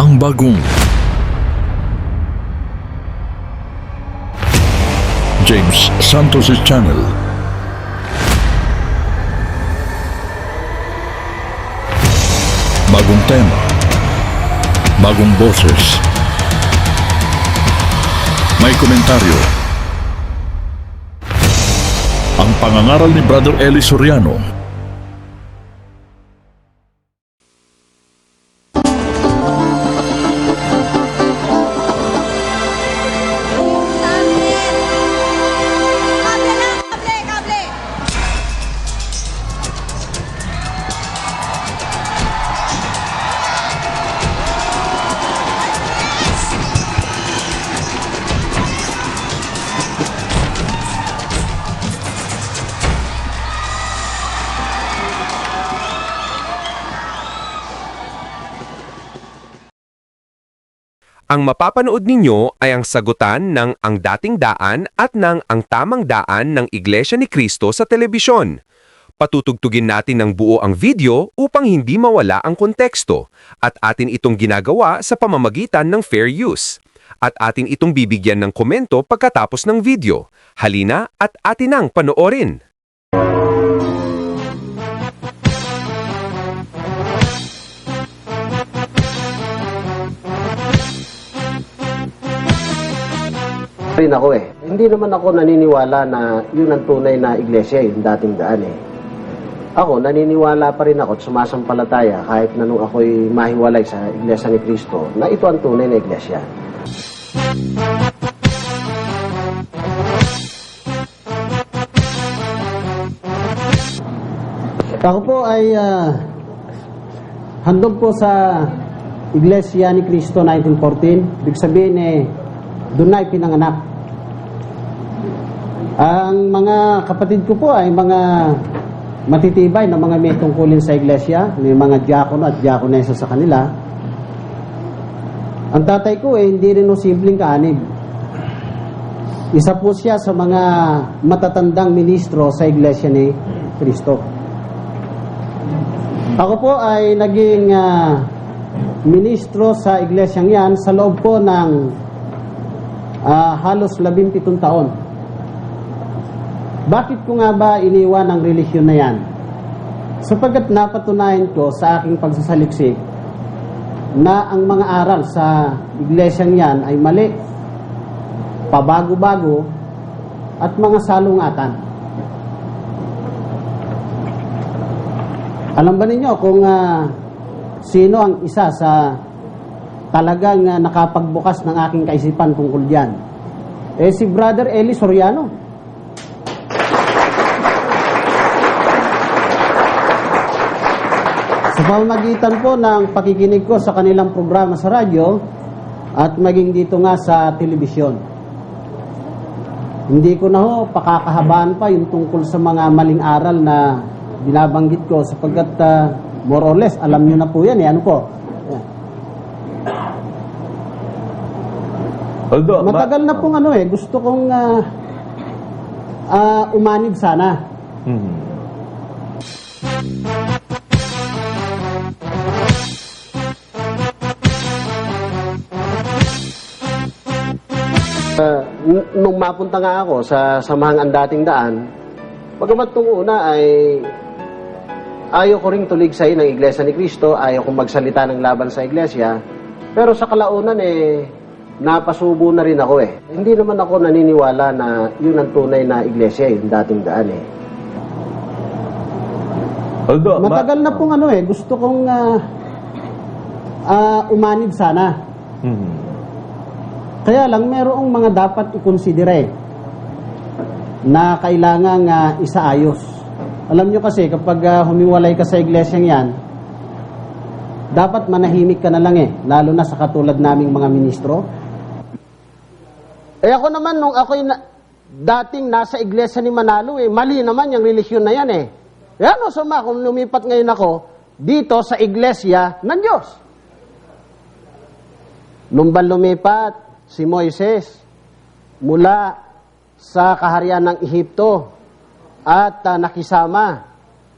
ang bagong James Santos' Channel. Bagong tema, bagong boses, may komentaryo. Ang pangangaral ni Brother Eli Soriano. Ang mapapanood ninyo ay ang sagutan ng Ang Dating Daan at ng Ang Tamang Daan ng Iglesia ni Cristo sa telebisyon. Patutugtugin natin ng buo ang video upang hindi mawala ang konteksto at atin itong ginagawa sa pamamagitan ng fair use. At atin itong bibigyan ng komento pagkatapos ng video. Halina at atin ang panoorin. Rin ako Hindi naman ako naniniwala na yun ang tunay na iglesia, yung dating daan Ako, naniniwala pa rin ako at sumasampalataya kahit na nung ako'y mahiwalay sa iglesia ni Cristo na ito ang tunay na iglesia. Ako po ay handog po sa Iglesia ni Cristo 1914. Ibig sabihin doon na pinanganak. Ang mga kapatid ko po ay mga matitibay na mga may tungkulin sa iglesia, may mga diakono at diakonesa sa kanila. Ang tatay ko hindi rin simpleng kaanig. Isa po siya sa mga matatandang ministro sa iglesia ni Cristo. Ako po ay naging ministro sa iglesyang yan sa loob po ng halos 17 taon. Bakit ko nga ba iniwan ang relihiyon na yan? Sapagkat napatunayan ko sa aking pagsasaliksik na ang mga aral sa iglesyang yan ay mali, pabago-bago, at mga salungatan. Alam ba ninyo kung sino ang isa sa talagang nakapagbukas ng aking kaisipan tungkol diyan? Si Brother Eli Soriano. Sa pamamagitan po ng pakikinig ko sa kanilang programa sa radyo at maging dito nga sa telebisyon. Hindi ko na pakakahabaan pa yung tungkol sa mga maling aral na binabanggit ko sapagkat more or less alam nyo na po yan Ano po? Although, matagal na pong gusto kong umanib sana. Nung mapunta nga ako sa Samahang Ang Dating Daan, bagamat nung una ay ayaw ko ring tuligsayin ng Iglesia ni Cristo, ayaw kong magsalita ng laban sa Iglesia, pero sa kalaunan napasubo na rin ako Hindi naman ako naniniwala na yun ang tunay na iglesia, yung dating daan Although, matagal na pong gusto kong umanib sana. Kaya lang merong mga dapat ikonsidere na kailangang isaayos. Alam nyo kasi kapag humiwalay ka sa iglesyang yan, dapat manahimik ka na lang lalo na sa katulad naming mga ministro. Ako naman, nung ako'y dating nasa iglesia ni Manalo, mali naman yung relihiyon na yan kung lumipat ngayon ako dito sa iglesia ng Diyos. Nung ba lumipat si Moises mula sa kaharian ng Ehipto at nakisama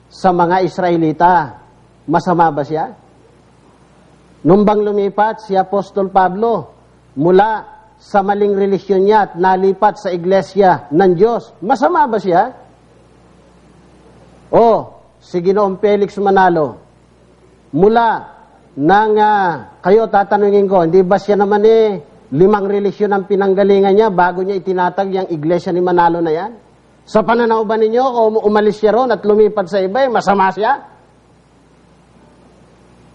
sa mga Israelita, masama ba siya? Nung bang lumipat si Apostol Pablo mula sa maling relisyon niya at nalipat sa iglesia ng Diyos, masama ba siya? O, si Ginoong Felix Manalo, mula nang kayo tatanungin ko, hindi ba siya naman 5 relisyon ang pinanggalingan niya bago niya itinatag yung iglesia ni Manalo na yan? Sa pananaw ba ninyo, kung umalis siya ron at lumipat sa iba, masama siya?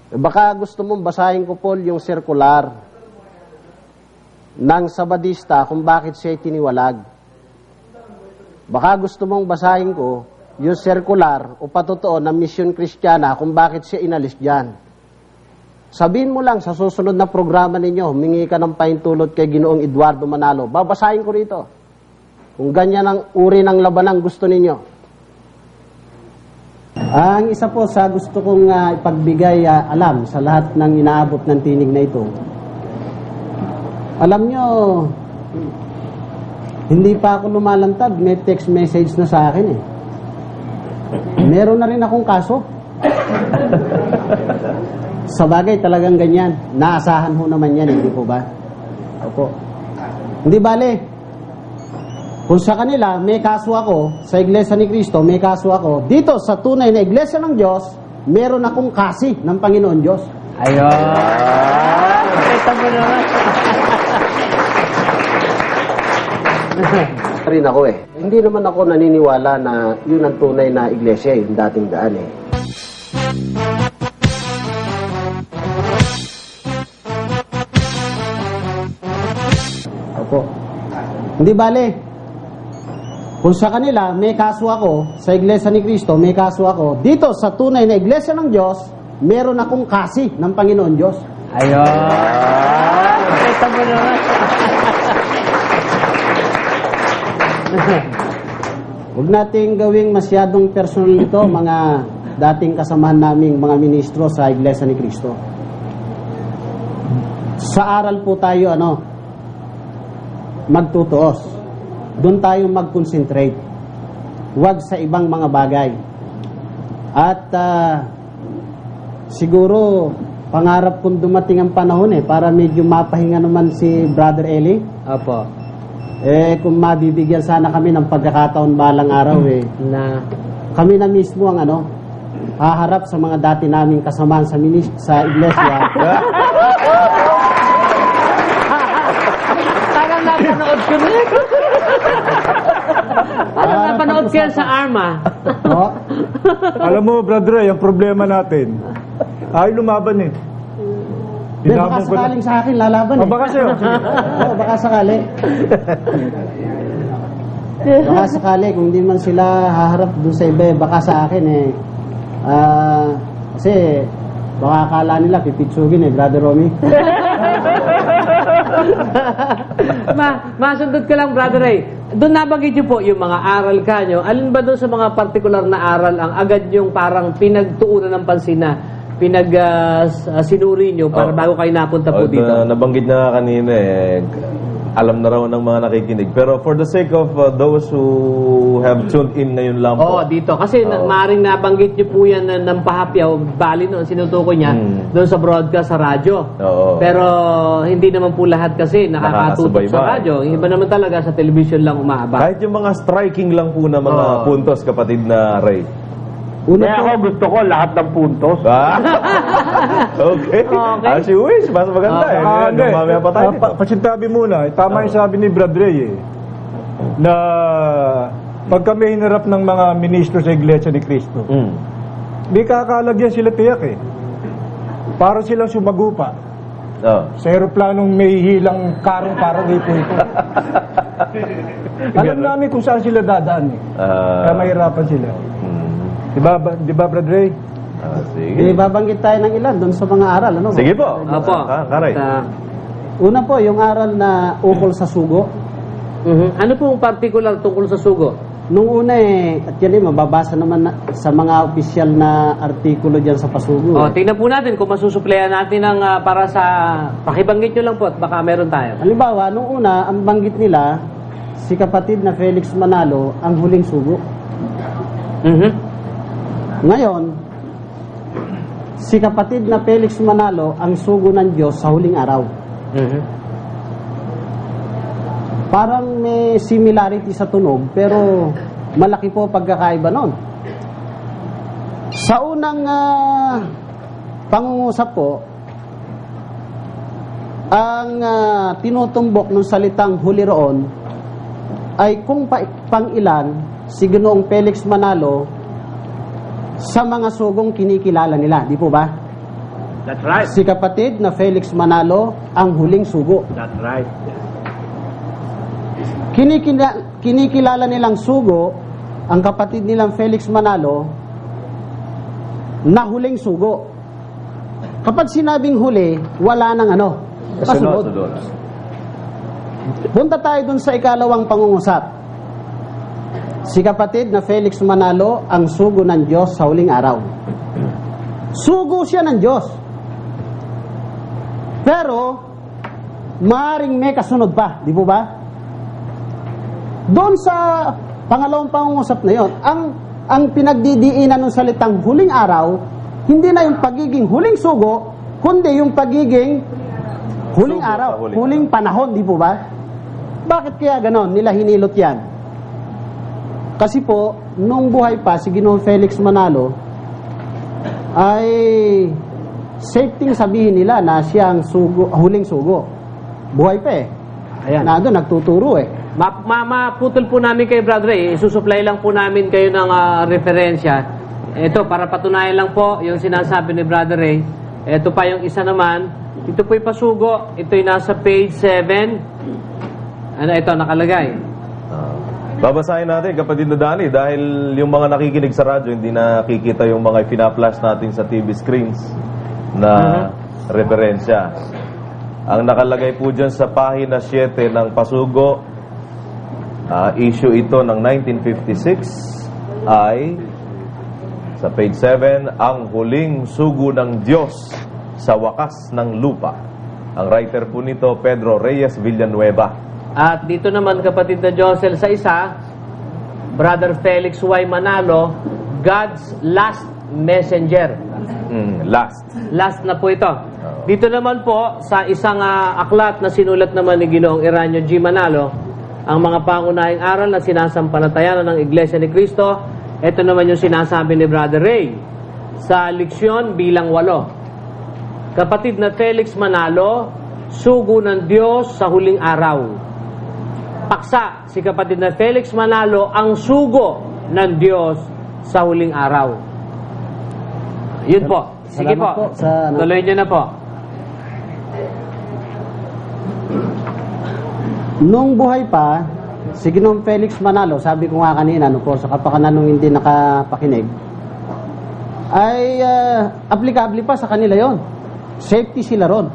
Baka gusto mong basahin ko, Paul, yung circular ng Sabadista kung bakit siya tiniwalag. Baka gusto mong basahin ko yung circular o patotoo ng Misyon Kristiyana kung bakit siya inalis dyan. Sabihin mo lang sa susunod na programa ninyo, humingi ka ng pahintulot kay Ginoong Eduardo Manalo. Babasahin ko rito. Kung ganyan ang uri ng labanang gusto ninyo. Ang isa po sa gusto kong ipagbigay alam sa lahat ng inaabot ng tinig na ito. Alam nyo, hindi pa ako lumalantad, may text message na sa akin eh. Meron na rin akong kaso. Sa bagay, talagang ganyan. Naasahan ho naman yan, hindi po ba? Opo. Hindi bale. Kung sa kanila, may kaso ako, sa Iglesia ni Cristo, may kaso ako, dito sa tunay na Iglesia ng Diyos, meron akong kasi ng Panginoon Diyos. Ayun. Ito mo naman. Rin ako eh. Hindi naman ako naniniwala na yun ang tunay na iglesia, yung dating daan eh. Opo. Hindi bale. Kung sa kanila, may kaso ako, sa Iglesia ni Cristo, may kaso ako, dito sa tunay na Iglesia ng Diyos, meron akong kasi ng Panginoon Diyos. Ayun. Ito mo naman. Huwag nating gawing masyadong personal ito, mga dating kasamahan naming mga ministro sa Iglesia ni Cristo. Sa aral po tayo, magtutuos. Doon tayo mag-concentrate. Huwag sa ibang mga bagay. At siguro, pangarap kong dumating ang panahon para medyo mapahinga naman si Brother Eli. Opo. Kung mabibigyan sana kami ng pagkakataon balang araw Na. kami na mismo ang haharap sa mga dati naming kasamahan sa iglesia. Parang napanood ko na. Parang napanood ko yan sa Arma. No? Alam mo, brother, yung problema natin, ay lumaban eh. Baka Hinabang ko na. sakaling sa akin lalaban Baka sa'yo. Oo, baka sakali. Baka sakali, kung hindi man sila haharap doon sa iba, baka sa akin kasi baka akala nila pipitsugin Brother Romy. Masundot ka lang, Brother Ray. Doon nabanggit niyo po yung mga aral ka nyo. Alin ba doon sa mga partikular na aral ang agad yung parang pinagtuunan ng pansin na sinuri nyo para bago kayo napunta po dito? Nabanggit na kanina alam na raw ng mga nakikinig. Pero for the sake of those who have tuned in ngayon lang po. Oo, dito. Kasi maaaring nabanggit nyo po yan ng pahapyaw, bali noon, sinutukoy niya doon sa broadcast sa radyo. Oo. Pero hindi naman po lahat kasi nakakatutok sa Nakakasubaybay. radyo. Iba naman talaga sa television lang umaabot. Kahit yung mga striking lang po na mga puntos, kapatid na Ray. Kaya ako gusto ko lahat ng puntos. Okay. Okay. As you wish. Mas maganda Mamaya pa tayo. Pasintabi muna, tama yung sabi ni Brad Ray na pag kami hinarap ng mga ministro sa Iglesia ni Cristo, di kakalagyan sila tiyak Para silang sumagupa. Sa aeroplanong may hilang karong parang ito. Alam namin kung saan sila dadaan Kaya mahirapan sila. Diba, Brad Ray? Sige. Babanggit tayo ng ilan doon sa mga aral. Sige po. Opo. Karay. At, Una po, yung aral na ukol sa sugo. ano pong particular tungkol sa sugo? Nung una at yan mababasa naman sa mga opisyal na artikulo dyan sa pasugo. Tingnan po natin kung masusupleyan natin ng para sa... Pakibanggit nyo lang po at baka meron tayo. Halimbawa, nung una, ang banggit nila, si kapatid na Felix Manalo, ang huling sugo. Ngayon, si kapatid na Felix Manalo ang sugo ng Diyos sa huling araw. Parang may similarity sa tunog, pero malaki po pagkakaiba nun. Sa unang pangungusap po, ang tinutumbok ng salitang huli roon ay kung pang-ilan si Ginoong Felix Manalo sa mga sugong kinikilala nila, di po ba? That's right. Si kapatid na Felix Manalo ang huling sugo. That's right. Kinikilala nilang sugo ang kapatid nilang Felix Manalo na huling sugo. Kapag sinabing huli, wala nang kasunod. Sunod. Punta tayo dun sa ikalawang pangungusap. Si kapatid na Felix Manalo ang sugo ng Diyos sa huling araw. Sugo siya ng Diyos. Pero, maaaring may kasunod pa, di po ba? Doon sa pangalawang pangungusap na yon, ang pinagdidiinan ng salitang huling araw, hindi na yung pagiging huling sugo, kundi yung pagiging huling Sugo araw, sa huling huling panahon, di po ba? Bakit kaya ganon? Nila hinilot yan. Kasi po, nung buhay pa si Ginoong Felix Manalo, ay safety sabihin nila na siya ang huling sugo. Buhay pa eh. Ayan. Nandun, nagtuturo eh. Maputol po namin kay Brother Ray. Isusupply lang po namin kayo ng referensya. Ito, para patunayan lang po yung sinasabi ni Brother Ray. Ito pa yung isa naman. Ito po yung pasugo. Ito yung nasa page 7. Ito, nakalagay. Babasahin natin, kapatid na Dani, dahil yung mga nakikinig sa radyo, hindi nakikita yung mga pina-flash natin sa TV screens na referensya. Ang nakalagay po dyan sa pahina 7 ng pasugo, issue ito ng 1956, ay sa page 7, ang huling sugo ng Diyos sa wakas ng lupa. Ang writer po nito, Pedro Reyes Villanueva. At dito naman, kapatid na Josel, sa isa, Brother Felix Y. Manalo, God's Last Messenger. Last. Last na po ito. Dito naman po, sa isang aklat na sinulat naman ni Ginoong Eranio G. Manalo, ang mga pangunahing aral na sinasampalatayanan ng Iglesia ni Cristo, ito naman yung sinasabi ni Brother Ray sa leksyon bilang 8. Kapatid na Felix Manalo, sugo ng Diyos sa huling araw. Paksa, si kapatid na Felix Manalo ang sugo ng Diyos sa huling araw. Yun po. Sige Salamat po. po sa Tuloy nyo na po. Nung buhay pa, si Ginoong Felix Manalo, sabi ko nga kanina, po, sa kapakanan nung hindi nakapakinig, ay applicable pa sa kanila yon. Safety sila ron.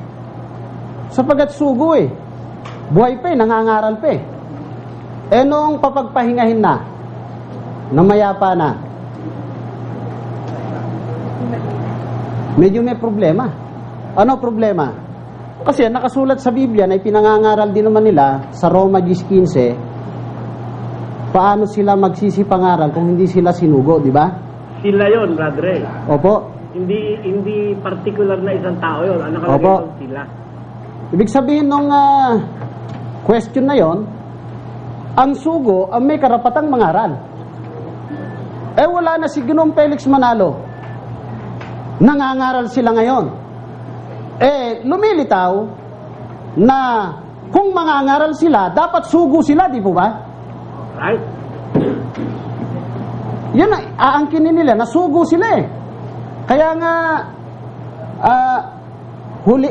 Sapagat sugo eh. Buhay pa eh, nangangaral pa eh. Nung papagpahingahin na mayapa na, medyo may problema. Ano problema? Kasi nakasulat sa Biblia na ipinangangaral din naman nila sa Roma 10:15, paano sila magsisipangaral kung hindi sila sinugo, di ba? Sila yon, Brother Ray. Opo. Hindi particular na isang tao yon. Ano Opo. nakalagay sila? Ibig sabihin nung question na yon, ang sugo ang may karapatang mangaral. Wala na si Ginoong Felix Manalo. Nangangaral sila ngayon. Lumilitaw na kung mangangaral sila, dapat sugo sila, di po ba? Right? Yan ang aangkinin nila, nasugo sila eh. Kaya nga,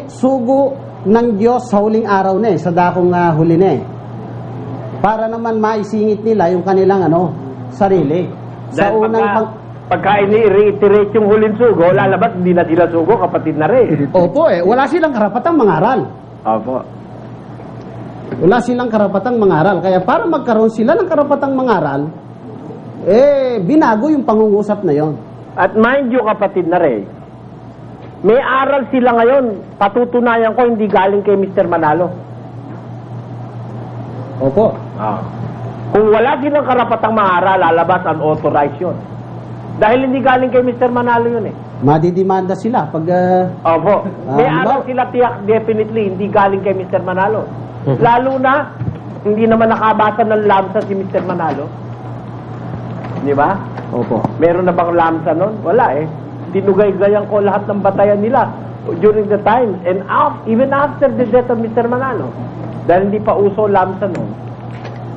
sugo ng Diyos sa huling araw na eh, sa dakong huli na eh. Para naman maisingit nila yung kanilang sarili. Sa Dahil unang pagka ini-reiterate yung huling sugo, lalabas hindi na sila sugo, kapatid na Ray. Opo eh, wala silang karapatang mangaral. Opo. Wala silang karapatang mangaral. Kaya para magkaroon sila ng karapatang mangaral, binago yung pangungusap na yon. At mind you, kapatid na Ray, may aral sila ngayon, patutunayan ko hindi galing kay Mr. Manalo. Opo. Kung wala silang karapatang mangaral, lalabas unauthorized yun. Dahil hindi galing kay Mr. Manalo yun eh. madidimanda sila pag Opo. May no. aral sila tiyak definitely, hindi galing kay Mr. Manalo. Lalo na, hindi naman nakabasa ng lamsa si Mr. Manalo. Di ba? Opo. Meron na bang lamsa nun? Wala eh. Tinugay-gayan ko lahat ng batayan nila during the time and even after the death of Mr. Manalo. Dahil hindi pa uso lamsa nun.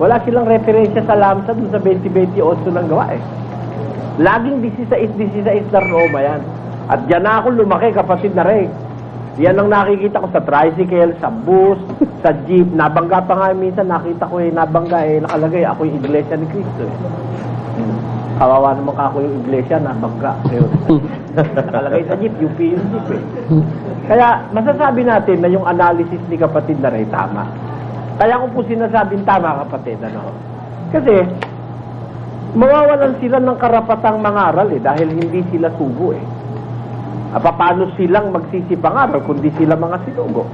Wala silang referensya sa lamsa dun sa 2028 ng gawa eh. Laging 16 na Roma yan. At dyan na ako lumaki, kapatid na Ray. Yan ang nakikita ko sa tricycle, sa bus, sa jeep. Nabangga pa nga minsan, nakita ko nabangga nakalagay, ako yung Iglesia ni Cristo eh. Kawawa naman ako yung iglesia, nabangga. Nakalagay sa jeep, UP yung jeep eh. Kaya masasabi natin na yung analysis ni kapatid na Ray tama. Kaya ko po sinasabing tama kapatid, ano? Kasi, mawawalan sila ng karapatang mangaral eh, dahil hindi sila sugo eh. Paano silang magsisipangaral kundi sila mga sinugo?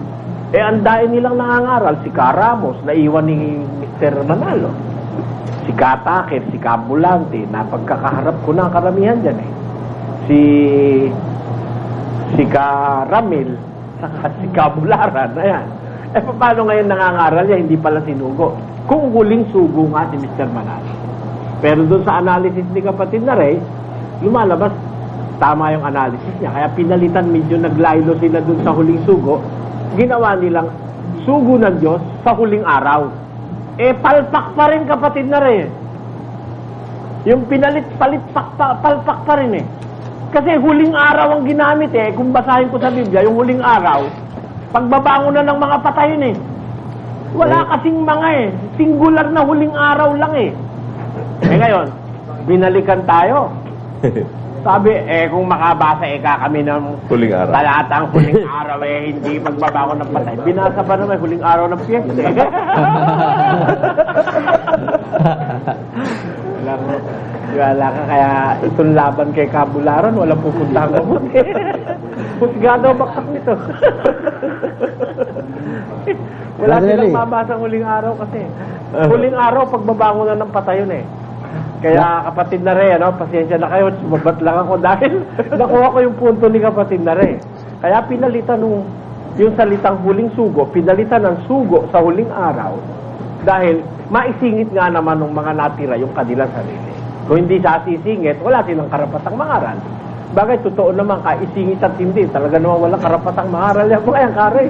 Ang dahil nilang nangangaral, si Caramos, naiwan ni Mr. Manalo. Si Katakir, si Kabulante, napagkakaharap ko na ang karamihan dyan eh. Si Karamil, saka si Kabularan, ayan. Paano ngayon nangangaral niya, hindi pala sinugo? Kung huling sugo nga si Mr. Manalo. Pero doon sa analysis ni kapatid na Ray, lumalabas, tama yung analysis niya. Kaya pinalitan, medyo naglaylo sila doon sa huling sugo, ginawa nilang sugo ng Diyos sa huling araw. Palpak pa rin kapatid na rin. Yung palpak pa rin eh. Kasi huling araw ang ginamit eh. Kung basahin ko sa Biblia, yung huling araw, pagbabangon na ng mga patay yun eh. Wala kasing mga eh. Singular na huling araw lang eh. Ngayon, binalikan tayo. Sabi, kung makabasa kami ng Huling araw. talatang huling araw hindi pagbabangon ng patay. Binasa pa naman, huling araw ng piyesta. Wala ka, kaya itong laban kay Kabularan, walang pupuntahan mabuti. Pusgado baksak nito. Wala silang mabasa huling araw kasi. Huling araw, pagbabangon na ng patay yun eh. Kaya kapatid na Ray, pasensya na kayo, sumabat lang ako dahil nakuha ko yung punto ni kapatid na Ray. Kaya pinalitan yung salitang huling sugo, pinalitan ng sugo sa huling araw dahil maisingit nga naman ng mga natira yung kanilang sarili. Kung hindi sa sisingit, wala silang karapatang mangaral. Bagay, totoo naman, isingit at hindi. Talaga naman walang karapatang mangaral yan. Mga yan, Kare.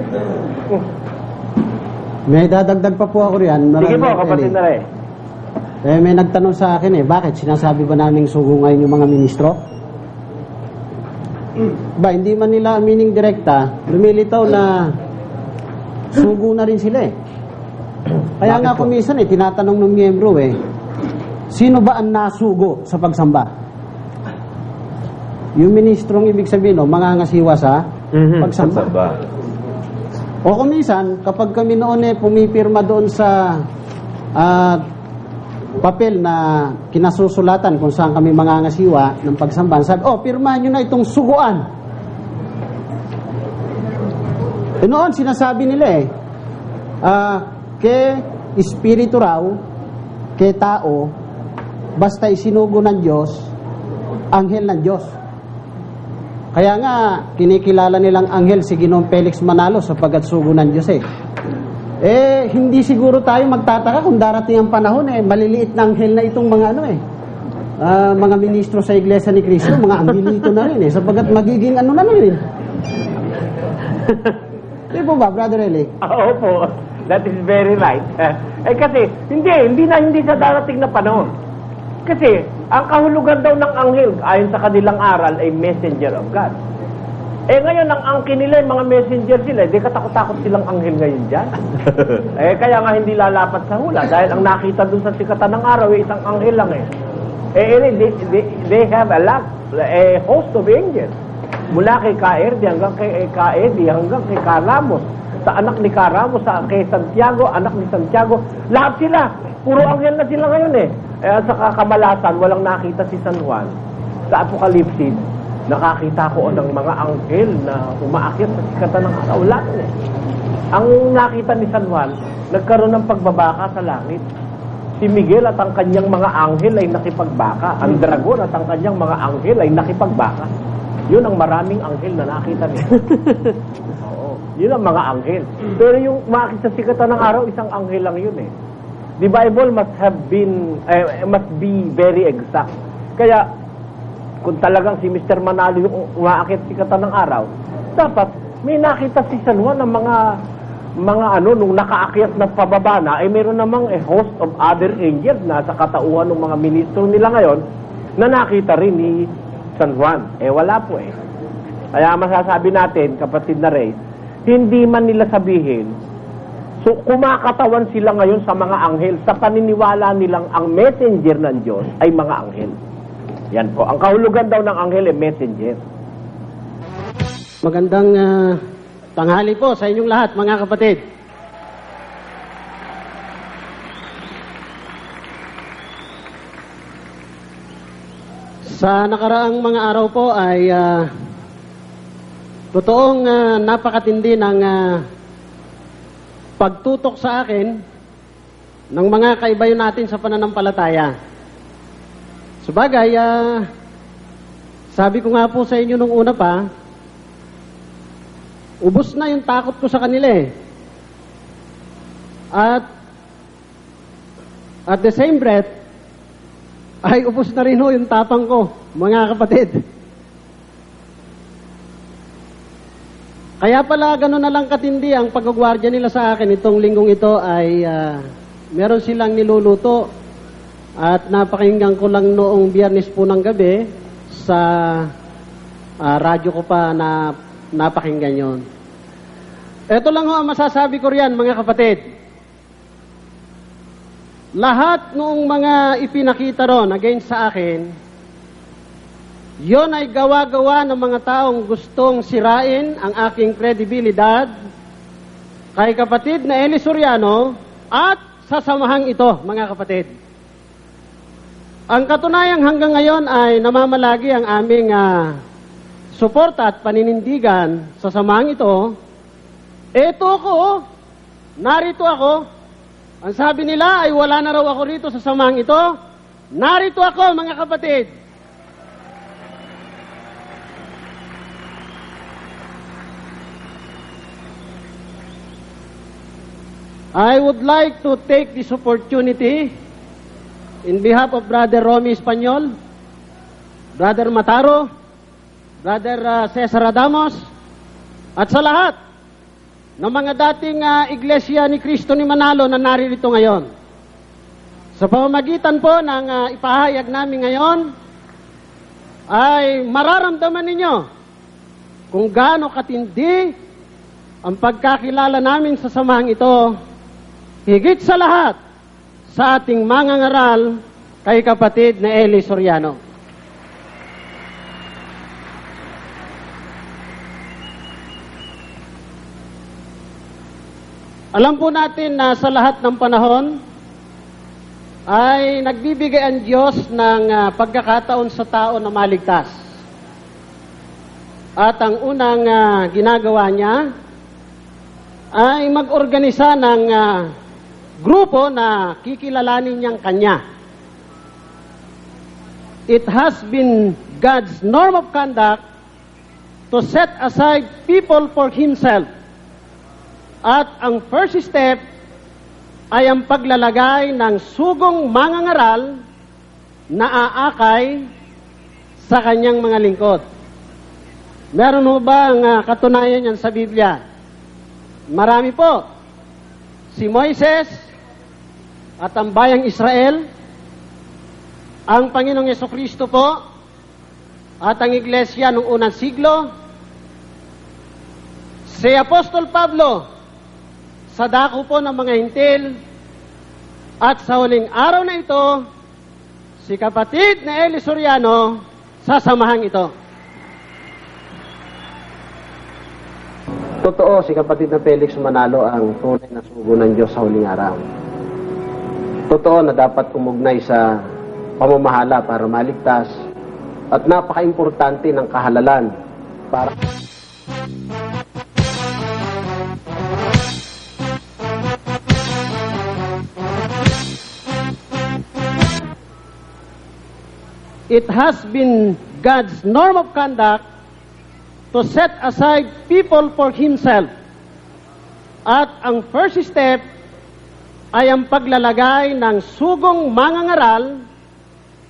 May dadagdag pa po ako riyan. Sige po, kapatid na Ray. May nagtanong sa akin bakit sinasabi ba naming sugo ngayon yung mga ministro? Hindi man nila meaning direkta, lumilitaw na sugo na rin sila eh. Kaya nga kumisan tinatanong ng miyembro sino ba ang nasugo sa pagsamba? Yung ministrong ibig sabihin, mangangasiwa sa pagsamba. O kumisan, kapag kami noon pumipirma doon sa papel na kinasusulatan kung saan kami mangangasiwa ng pagsambahan. Sabi, pirmahan nyo na itong suguan. Noon, sinasabi nila ke espiritu raw, ke tao, basta isinugo ng Diyos, anghel ng Diyos. Kaya nga, kinikilala nilang anghel si Ginoong Felix Manalo sapagkat sugo ng Diyos hindi siguro tayo magtataka kung darating ang panahon maliliit na anghel na itong mga mga ministro sa Iglesia ni Cristo, mga angelito na rin sapagkat magiging na rin. Di po ba, Brother Eli? Oo po. That is very right. Kasi, hindi sa darating na panahon. Kasi, ang kahulugan daw ng anghel, ayon sa kanilang aral, ay messenger of God. Ngayon, ang angkin nila, yung mga messenger sila, di katakot-takot silang anghel ngayon dyan. Kaya nga hindi lalapat sa hula, dahil ang nakita dun sa sikatan ng araw, isang anghel lang they have a host of angels. Mula kay Kaerde hanggang kay Kaedi, hanggang kay Caramos, sa anak ni Caramos, kay Santiago, anak ni Santiago, lahat sila, puro anghel na sila ngayon At sa kakamalasan, walang nakita si San Juan sa Apokalipsis. Nakakita ko ng mga anghel na umaakyat sa sikatan ng araw. Wala Ang nakita ni San Juan, nagkaroon ng pagbabaka sa langit. Si Miguel at ang kanyang mga anghel ay nakipagbaka. Ang dragon at ang kanyang mga anghel ay nakipagbaka. Yun ang maraming anghel na nakita niya. Oo. Yun ang mga anghel. Pero yung makita sa sikatan ng araw, isang anghel lang yun eh. The Bible must be very exact. Kaya, kung talagang si Mr. Manalo yung umaakit sikatan ng araw, dapat may nakita si San Juan ng mga nung nakaakyat na pababa na, ay meron namang a host of other angels na sa katauhan ng mga ministro nila ngayon na nakita rin ni San Juan. Wala po eh. Kaya masasabi natin, kapatid na Ray, hindi man nila sabihin, so kumakatawan sila ngayon sa mga anghel sa paniniwala nilang ang messenger ng Diyos ay mga anghel. Yan po. Ang kahulugan daw ng anghel ay messenger. Magandang tanghali po sa inyong lahat, mga kapatid. Sa nakaraang mga araw po ay totoong napakatindi ng pagtutok sa akin ng mga kaibayo natin sa pananampalataya. Sabagay, sabi ko nga po sa inyo nung una pa, ubos na yung takot ko sa kanila eh. At the same breath, ay ubos na rin ho yung tapang ko, mga kapatid. Kaya pala gano'n na lang katindi ang paggugwardya nila sa akin itong linggong ito ay meron silang niluluto at napakinggan ko lang noong Biyernes po ng gabi sa radyo ko pa na napakinggan yon. Ito lang ho ang masasabi ko riyan, mga kapatid. Lahat noong mga ipinakita ron against sa akin, yon ay gawa-gawa ng mga taong gustong sirain ang aking kredibilidad kay kapatid na Eli Soriano at sa samahang ito, mga kapatid. Ang katunayang hanggang ngayon ay namamalagi ang aming suporta at paninindigan sa samahang ito. Eto ako, narito ako. Ang sabi nila ay wala na raw ako rito sa samahang ito. Narito ako, mga kapatid. I would like to take this opportunity in behalf of Brother Romy Espanyol, Brother Mataro, Brother Cesar Adamos, at sa lahat ng mga dating Iglesia ni Cristo ni Manalo na naririto ngayon. Sa pamamagitan po ng ipahayag namin ngayon, ay mararamdaman ninyo kung gaano katindi ang pagkakilala namin sa samahang ito, higit sa lahat sa ating mangangaral kay kapatid na Eli Soriano. Alam po natin na sa lahat ng panahon ay nagbibigay ang Diyos ng pagkakataon sa tao na maligtas. At ang unang ginagawa niya ay mag-organisa ng grupo na kikilalanin niyang Kanya. It has been God's norm of conduct to set aside people for Himself. At ang first step ay ang paglalagay ng sugong mangangaral na aakay sa kanyang mga lingkod. Meron mo ba ang katunayan yan sa Biblia? Marami po. Si Moises at ang bayang Israel, ang Panginoong Yesukristo po, at ang Iglesia noong unang siglo, si Apostol Pablo, sa dako po ng mga hintil, at sa huling araw na ito, si kapatid na Eli Soriano sa samahang ito. Totoo, si kapatid na Felix Manalo ang tunay na sugo ng Diyos sa huling araw. Totoo na dapat umugnay sa pamamahala para maligtas at napaka-importante ng kahalalan para It has been God's norm of conduct to set aside people for himself. At ang first step ay ang paglalagay ng sugong mangangaral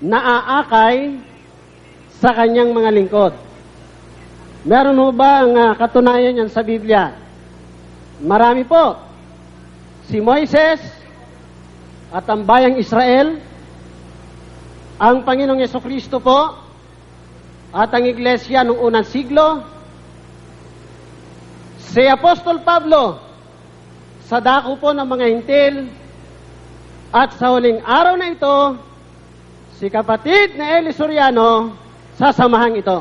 na aakay sa kanyang mga lingkod. Meron ho ba ang katunayan yan sa Biblia? Marami po. Si Moises at ang bayang Israel, ang Panginoong Yesukristo po, at ang Iglesia noong unang siglo, si Apostol Pablo, sa dako po ng mga hintil, at sa huling araw na ito, si kapatid na Eli Soriano sa samahang ito.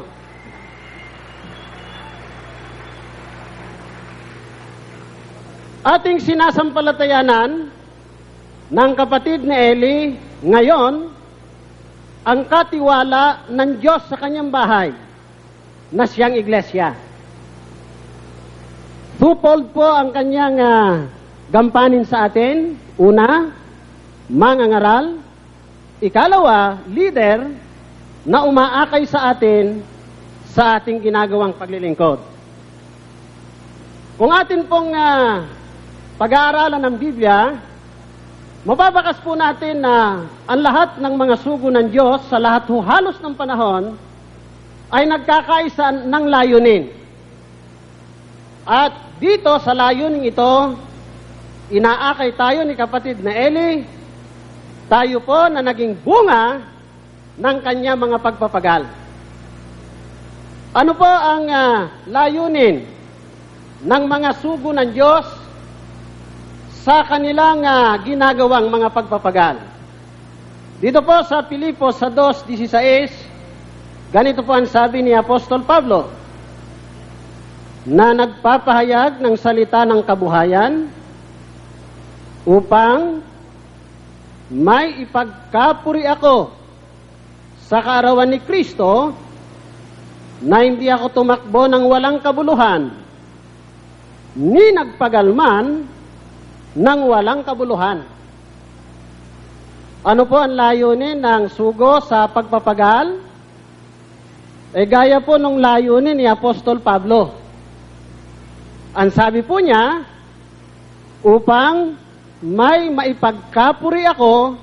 Ating sinasampalatayanan ng kapatid na Eli ngayon ang katiwala ng Diyos sa kanyang bahay na siyang iglesia. Twofold po ang kanyang gampanin sa atin. Una, mangangaral. Ikalawa, leader na umaakay sa atin sa ating ginagawang paglilingkod. Kung atin pong pag-aaralan ng Biblia, mababakas po natin na ang lahat ng mga sugo ng Diyos sa lahat halos ng panahon ay nagkakaisa ng layunin. At dito sa layunin ito, inaakay tayo ni kapatid na Eli, tayo po na naging bunga ng kanya mga pagpapagal. Ano po ang layunin ng mga sugo ng Diyos sa kanilang ginagawang mga pagpapagal? Dito po sa Pilipos sa 2:16, ganito po ang sabi ni Apostol Pablo, na nagpapahayag ng salita ng kabuhayan upang may ipagkapuri ako sa kaarawan ni Kristo na hindi ako tumakbo ng walang kabuluhan ni nagpagalman ng walang kabuluhan. Ano po ang layunin ng sugo sa pagpapagal? Gaya po nung layunin ni Apostol Pablo. Ang sabi po niya, upang may maipagkapuri ako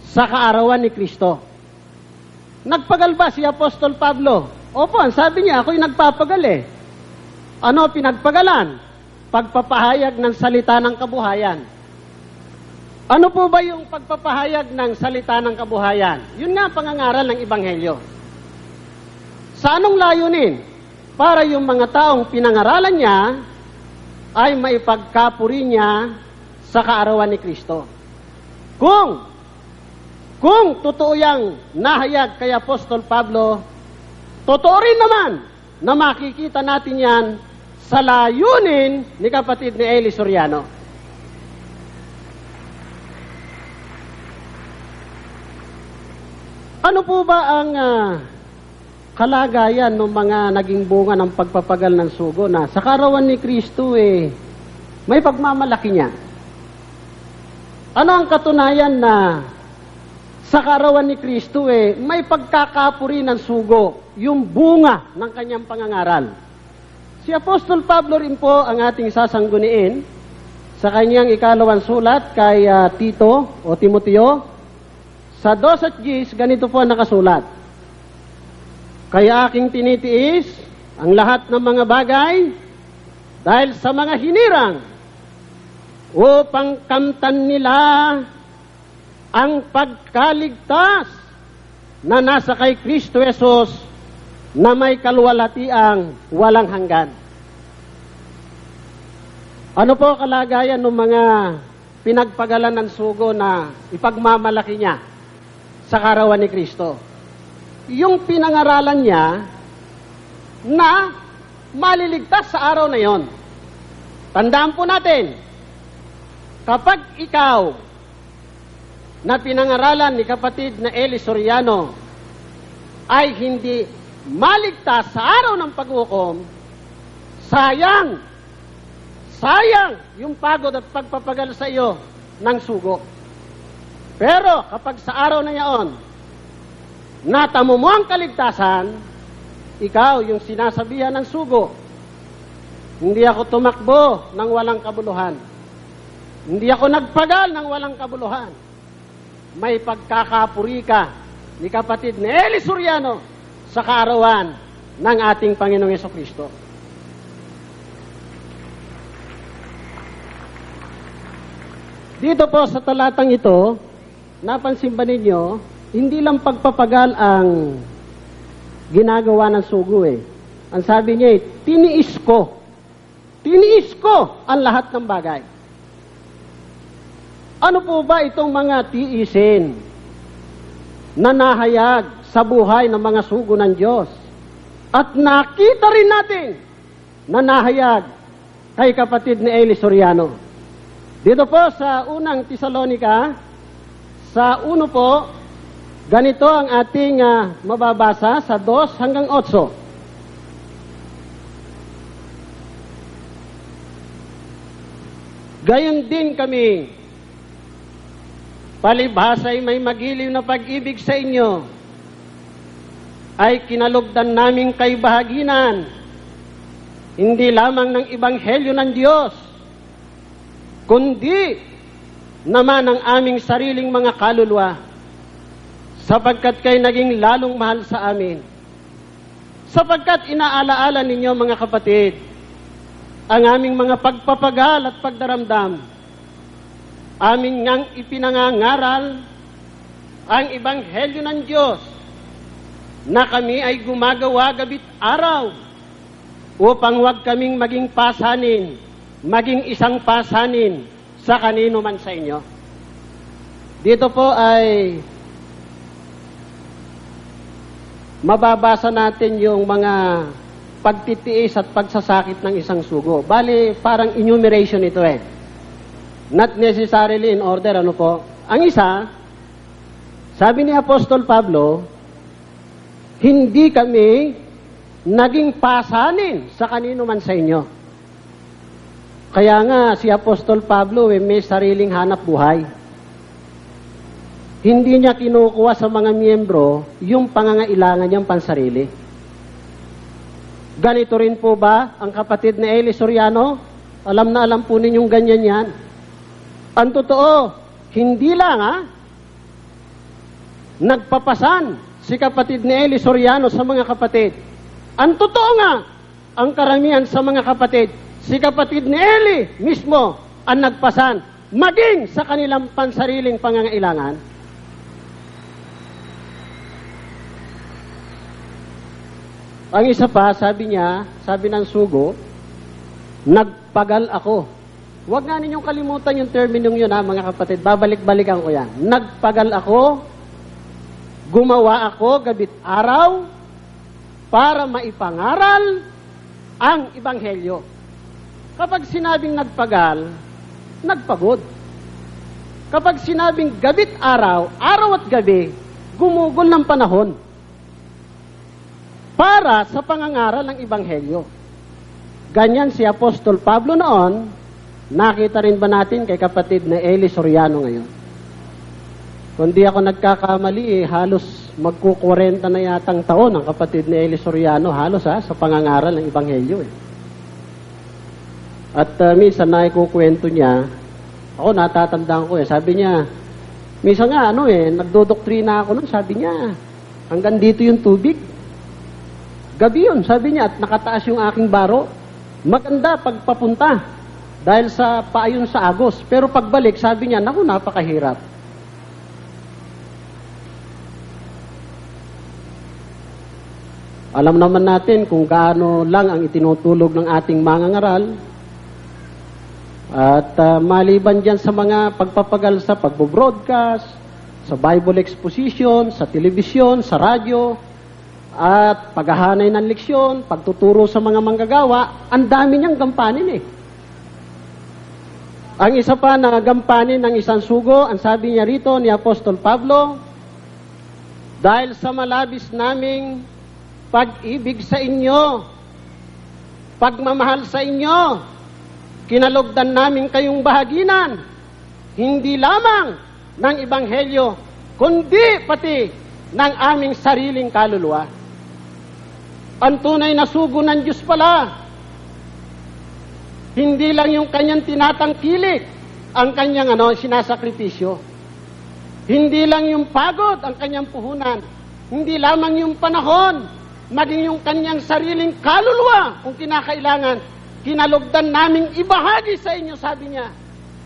sa kaarawan ni Kristo. Nagpagal ba si Apostol Pablo? Opo, ang sabi niya, ako'y nagpapagal eh. Ano pinagpagalan? Pagpapahayag ng salita ng kabuhayan. Ano po ba yung pagpapahayag ng salita ng kabuhayan? Yun nga pangangaral ng Ebanghelyo. Sa anong layunin? Para yung mga taong pinangaralan niya ay maipagkapuri niya sa kaarawan ni Kristo. Kung totoo yang nahayag kay Apostol Pablo, totoo rin naman na makikita natin yan sa layunin ni kapatid ni Eli Soriano. Ano po ba ang kalagayan ng mga naging bunga ng pagpapagal ng sugo na sa kaarawan ni Kristo may pagmamalaki niya? Ano ang katunayan na sa kaarawan ni Kristo may pagkakapuri ng sugo, yung bunga ng kanyang pangangaral? Si Apostol Pablo rin po ang ating sasangguniin sa kanyang ikalawang sulat kay Tito o Timoteo. Sa 2:10, ganito po ang nakasulat. Kaya aking tinitiis ang lahat ng mga bagay dahil sa mga hinirang upang kamtan nila ang pagkaligtas na nasa kay Kristo Jesus na may kaluwalhatiang walang hanggan. Ano po kalagayan ng mga pinagpagalan ng sugo na ipagmamalaki niya sa kaarawan ni Kristo? Yung pinangaralan niya na maliligtas sa araw na yon. Tandaan po natin, kapag ikaw na pinangaralan ni kapatid na Eli Soriano ay hindi maligtas sa araw ng paghukom, sayang yung pagod at pagpapagal sa iyo ng sugo. Pero kapag sa araw na yaon, natamo mo ang kaligtasan, ikaw yung sinasabihan ng sugo. Hindi ako tumakbo ng walang kabuluhan. Hindi ako nagpagal ng walang kabuluhan. May pagkakapuri ka ni kapatid na Eli Soriano sa kaarawan ng ating Panginoong Jesucristo. Dito po sa talatang ito, napansin ba ninyo, hindi lang pagpapagal ang ginagawa ng sugo eh. Ang sabi niya tiniis ko ang lahat ng bagay. Ano po ba itong mga tiisin na nahayag sa buhay ng mga sugo ng Diyos? At nakita rin natin na nahayag kay kapatid ni Eli Soriano. Dito po sa unang Tesalonica, sa 1 po, ganito ang ating mababasa sa 2 hanggang 8. Gayon din kami, palibhasa'y may magiliw na pag-ibig sa inyo, ay kinalugdan naming kay bahaginan, hindi lamang ng Ebanghelyo ng Diyos, kundi naman ang aming sariling mga kaluluwa, sapagkat kayo naging lalong mahal sa amin. Sapagkat inaalaala ninyo, mga kapatid, ang aming mga pagpapagal at pagdaramdam, amin ngang ipinangangaral ang Ebanghelyo ng Diyos, na kami ay gumagawa gabit araw, upang huwag kaming maging pasanin, maging isang pasanin sa kanino man sa inyo. Dito po ay mababasa natin yung mga pagtitiis at pagsasakit ng isang sugo. Bali, parang enumeration ito eh. Not necessarily in order, ano po. Ang isa, sabi ni Apostol Pablo, hindi kami naging pasanin sa kanino man sa inyo. Kaya nga, si Apostol Pablo may sariling hanap buhay. Hindi niya kinukuha sa mga miyembro yung pangangailangan niyang pansarili. Ganito rin po ba ang kapatid na Eli Soriano? Alam na alam po ninyong ganyan yan. Ang totoo, hindi lang nagpapasan si kapatid ni Eli Soriano sa mga kapatid. Ang totoo nga, ang karamihan sa mga kapatid, si kapatid ni Eli mismo ang nagpasan, maging sa kanilang pansariling pangangailangan. Ang isa pa, sabi niya, sabi ng sugo, nagpagal ako. Huwag nga ninyong kalimutan yung terminong yun mga kapatid, babalik-balikan ko yan. Nagpagal ako, gumawa ako gabit araw, para maipangaral ang Ebanghelyo. Kapag sinabing nagpagal, nagpagod. Kapag sinabing gabit araw, araw at gabi, gumugol ng panahon para sa pangangaral ng Ebanghelyo. Ganyan si Apostol Pablo noon, nakita rin ba natin kay kapatid na Eli Soriano ngayon? Kung di ako nagkakamali, halos magku-40 na yatang taon ang kapatid ni Eli Soriano, halos sa pangangaral ng Ebanghelyo At minsan na ikukwento niya, ako natatandaan ko sabi niya, minsan nga nagdodoktrina ako nun, sabi niya, hanggang dito yung tubig. Gabi yun, sabi niya, at nakataas yung aking baro. Maganda pagpapunta, dahil sa paayon sa Agos. Pero pagbalik, sabi niya, naku, napakahirap. Alam naman natin kung gaano lang ang itinutulog ng ating mangangaral. At maliban dyan sa mga pagpapagal sa pagbo-broadcast, sa Bible exposition, sa telebisyon, sa radyo, at paghahanay ng leksyon, pagtuturo sa mga manggagawa, ang dami niyang gampanin Ang isa pa na gampanin ng isang sugo, ang sabi niya rito ni Apostol Pablo, dahil sa malabis naming pag-ibig sa inyo, pagmamahal sa inyo, kinalugdan namin kayong bahaginan, hindi lamang ng Ebanghelyo, kundi pati ng aming sariling kaluluwa. Ang tunay na sugo ng Diyos pala, hindi lang yung kanyang tinatangkilik, ang kanyang sinasakripisyo. Hindi lang yung pagod ang kanyang puhunan. Hindi lamang yung panahon, maging yung kanyang sariling kaluluwa kung kinakailangan. Kinalugdan naming ibahagi sa inyo, sabi niya,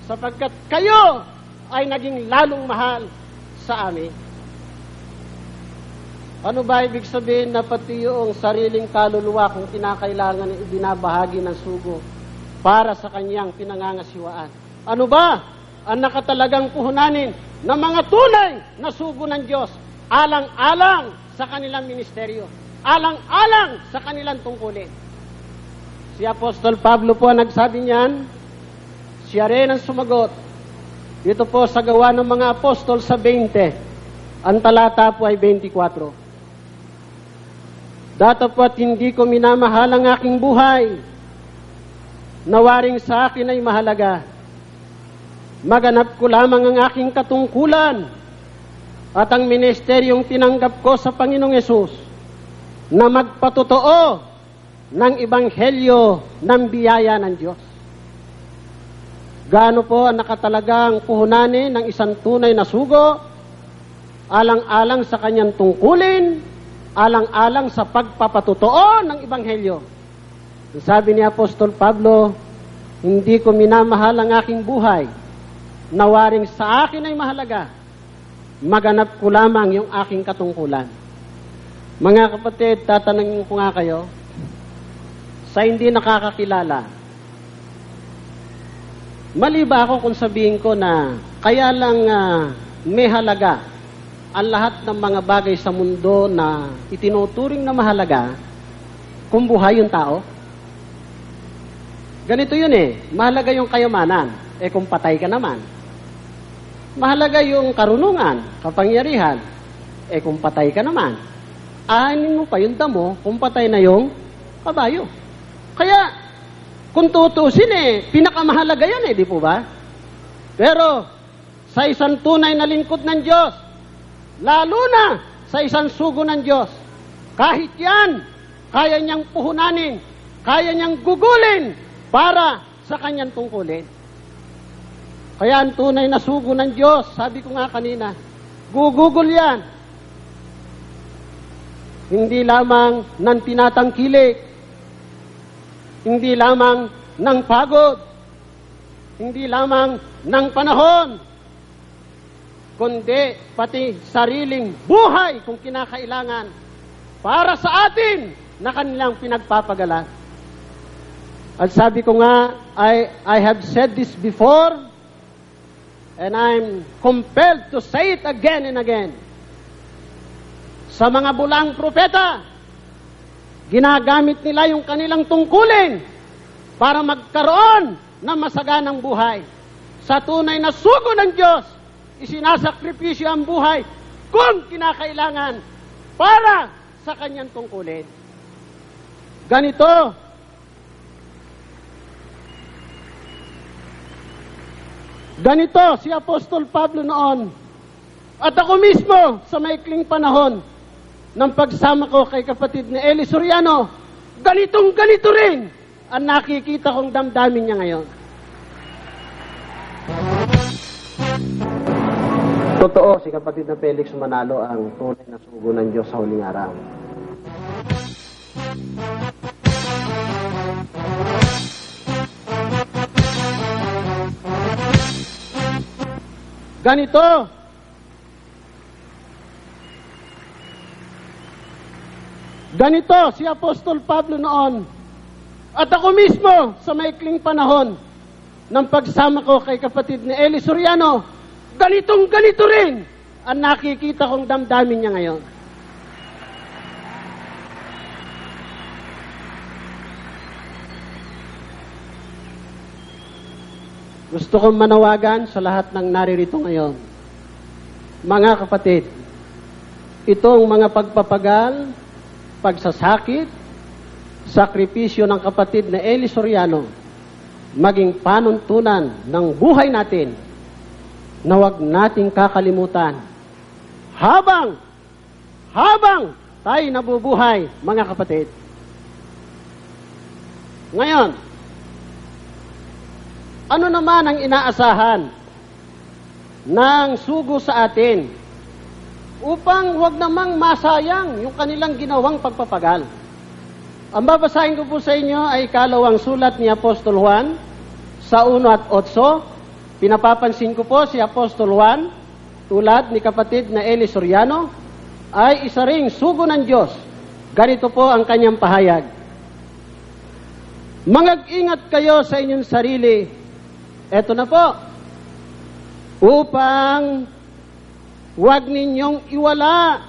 sapagkat kayo ay naging lalong mahal sa amin. Ano ba ibig sabihin na pati yung sariling kaluluwa kung kinakailangan ibinabahagi ng sugo para sa kanyang pinangangasiwaan? Ano ba ang nakatalagang puhunanin ng mga tunay na sugo ng Diyos alang-alang sa kanilang ministeryo, alang-alang sa kanilang tungkulin? Si Apostol Pablo po ang nagsabi niyan, siya rin ang sumagot. Dito po sa Gawa ng mga Apostol sa 20, ang talata po ay 24. Datapwat hindi ko minamahal ang aking buhay, nawaring sa akin ay mahalaga. Maganap ko lamang ang aking katungkulan at ang ministeryong tinanggap ko sa Panginoong Yesus na magpatotoo ng ebanghelyo ng biyaya ng Diyos. Gaano po ang nakatalagang puhunanin ng isang tunay na sugo, alang-alang sa kanyang tungkulin, alang-alang sa pagpapatotoo ng ebanghelyo. Sabi ni Apostol Pablo, hindi ko minamahal ang aking buhay, nawaring sa akin ay mahalaga. Maganap ko lamang yung aking katungkulan. Mga kapatid, tatanungin ko nga kayo, sa hindi nakakakilala, mali ba ako kung sabihin ko na kaya lang may halaga ang lahat ng mga bagay sa mundo na itinuturing na mahalaga kung buhay yung tao? Ganito yun mahalaga yung kayamanan, kung patay ka naman. Mahalaga yung karunungan, kapangyarihan, kung patay ka naman. Aanin mo pa yung damo kung patay na yung kabayo. Kaya, kung tutusin pinakamahalaga yan di po ba? Pero, sa isang tunay na lingkod ng Diyos, lalo na sa isang sugo ng Diyos, kahit yan, kaya niyang puhunanin, kaya niyang gugulin para sa kanyang tungkulin. Kaya ang tunay na sugo ng Diyos, sabi ko nga kanina, gugugol yan. Hindi lamang ng tinatangkilik, hindi lamang ng pagod, hindi lamang ng panahon, kundi pati sariling buhay kung kinakailangan para sa atin na kanilang pinagpapagalan. At sabi ko nga, I have said this before and I'm compelled to say it again and again. Sa mga bulang propeta, ginagamit nila yung kanilang tungkulin para magkaroon ng masaganang buhay. Sa tunay na sugo ng Diyos, isinasakripisyo ang buhay kung kinakailangan para sa kanyang tungkulin. Ganito si Apostol Pablo noon, at ako mismo sa maikling panahon ng pagsama ko kay kapatid ni Eli Soriano, ganito rin ang nakikita kong damdamin niya ngayon. Totoo, si kapatid na Felix Manalo ang tunay na sugo ng Diyos sa huling araw. Ganito si Apostol Pablo noon, at ako mismo sa maikling panahon ng pagsama ko kay kapatid ni Eli Soriano, ganito rin ang nakikita kong damdamin niya ngayon. Gusto kong manawagan sa lahat ng naririto ngayon. Mga kapatid, itong mga pagpapagal, pagsasakit, sakripisyo ng kapatid na Eli Soriano, maging panuntunan ng buhay natin na huwag nating kakalimutan habang tayo nabubuhay, mga kapatid. Ngayon, ano naman ang inaasahan ng sugo sa atin upang huwag namang masayang yung kanilang ginawang pagpapagal? Ang babasahin ko po sa inyo ay ikalawang sulat ni Apostol Juan sa 1 at 8. Pinapapansin ko po si Apostol Juan, tulad ni kapatid na Eli Soriano, ay isa ring sugo ng Diyos. Ganito po ang kanyang pahayag. Mag-ingat kayo sa inyong sarili. Eto na po. Upang huwag ninyong iwala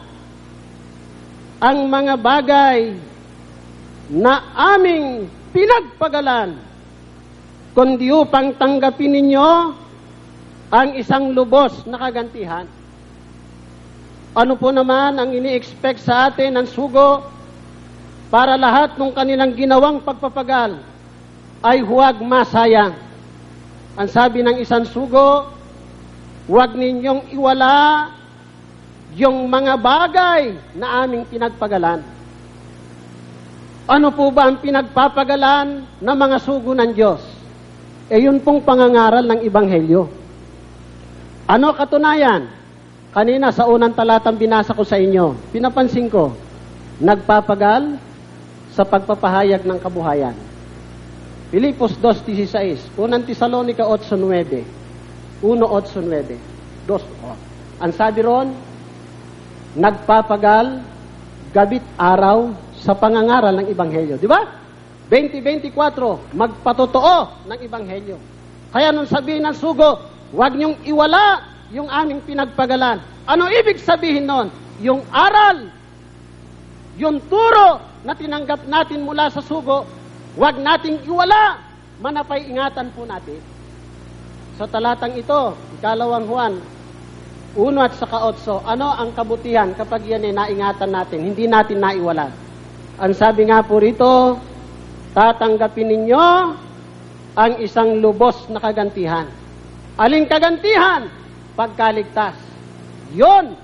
ang mga bagay na aming pinagpagalan, kundi upang tanggapin ninyo ang isang lubos na kagantihan. Ano po naman ang ini-expect sa atin ng sugo para lahat ng kanilang ginawang pagpapagal ay huwag masayang? Ang sabi ng isang sugo, huwag ninyong iwala yung mga bagay na aming pinagpagalan. Ano po ba ang pinagpapagalan ng mga sugo ng Diyos? Yun pong pangangaral ng Ebanghelyo. Ano katunayan? Kanina sa unang talatang binasa ko sa inyo, pinapansin ko, nagpapagal sa pagpapahayag ng kabuhayan. Filipos 2.16, unang Tesalonica 8.9, 1.8.9, 2. Ang sabi ron, nagpapagal gabit araw sa pangangaral ng Ebanghelyo. Di ba? 2024, magpatotoo ng Ebanghelyo. Kaya nung sabihin ng sugo, huwag niyong iwala yung aming pinagpagalan. Ano ibig sabihin nun? Yung aral, yung turo na tinanggap natin mula sa sugo, huwag nating iwala. Manapay ingatan po natin. Sa talatang ito, ikalawang Juan, 1 at saka 8, ano ang kabutihan kapag yan ay naingatan natin, hindi natin naiwala? Ang sabi nga po rito, tatanggapin ninyo ang isang lubos na kagantihan. Aling kagantihan? Pagkaligtas. Yon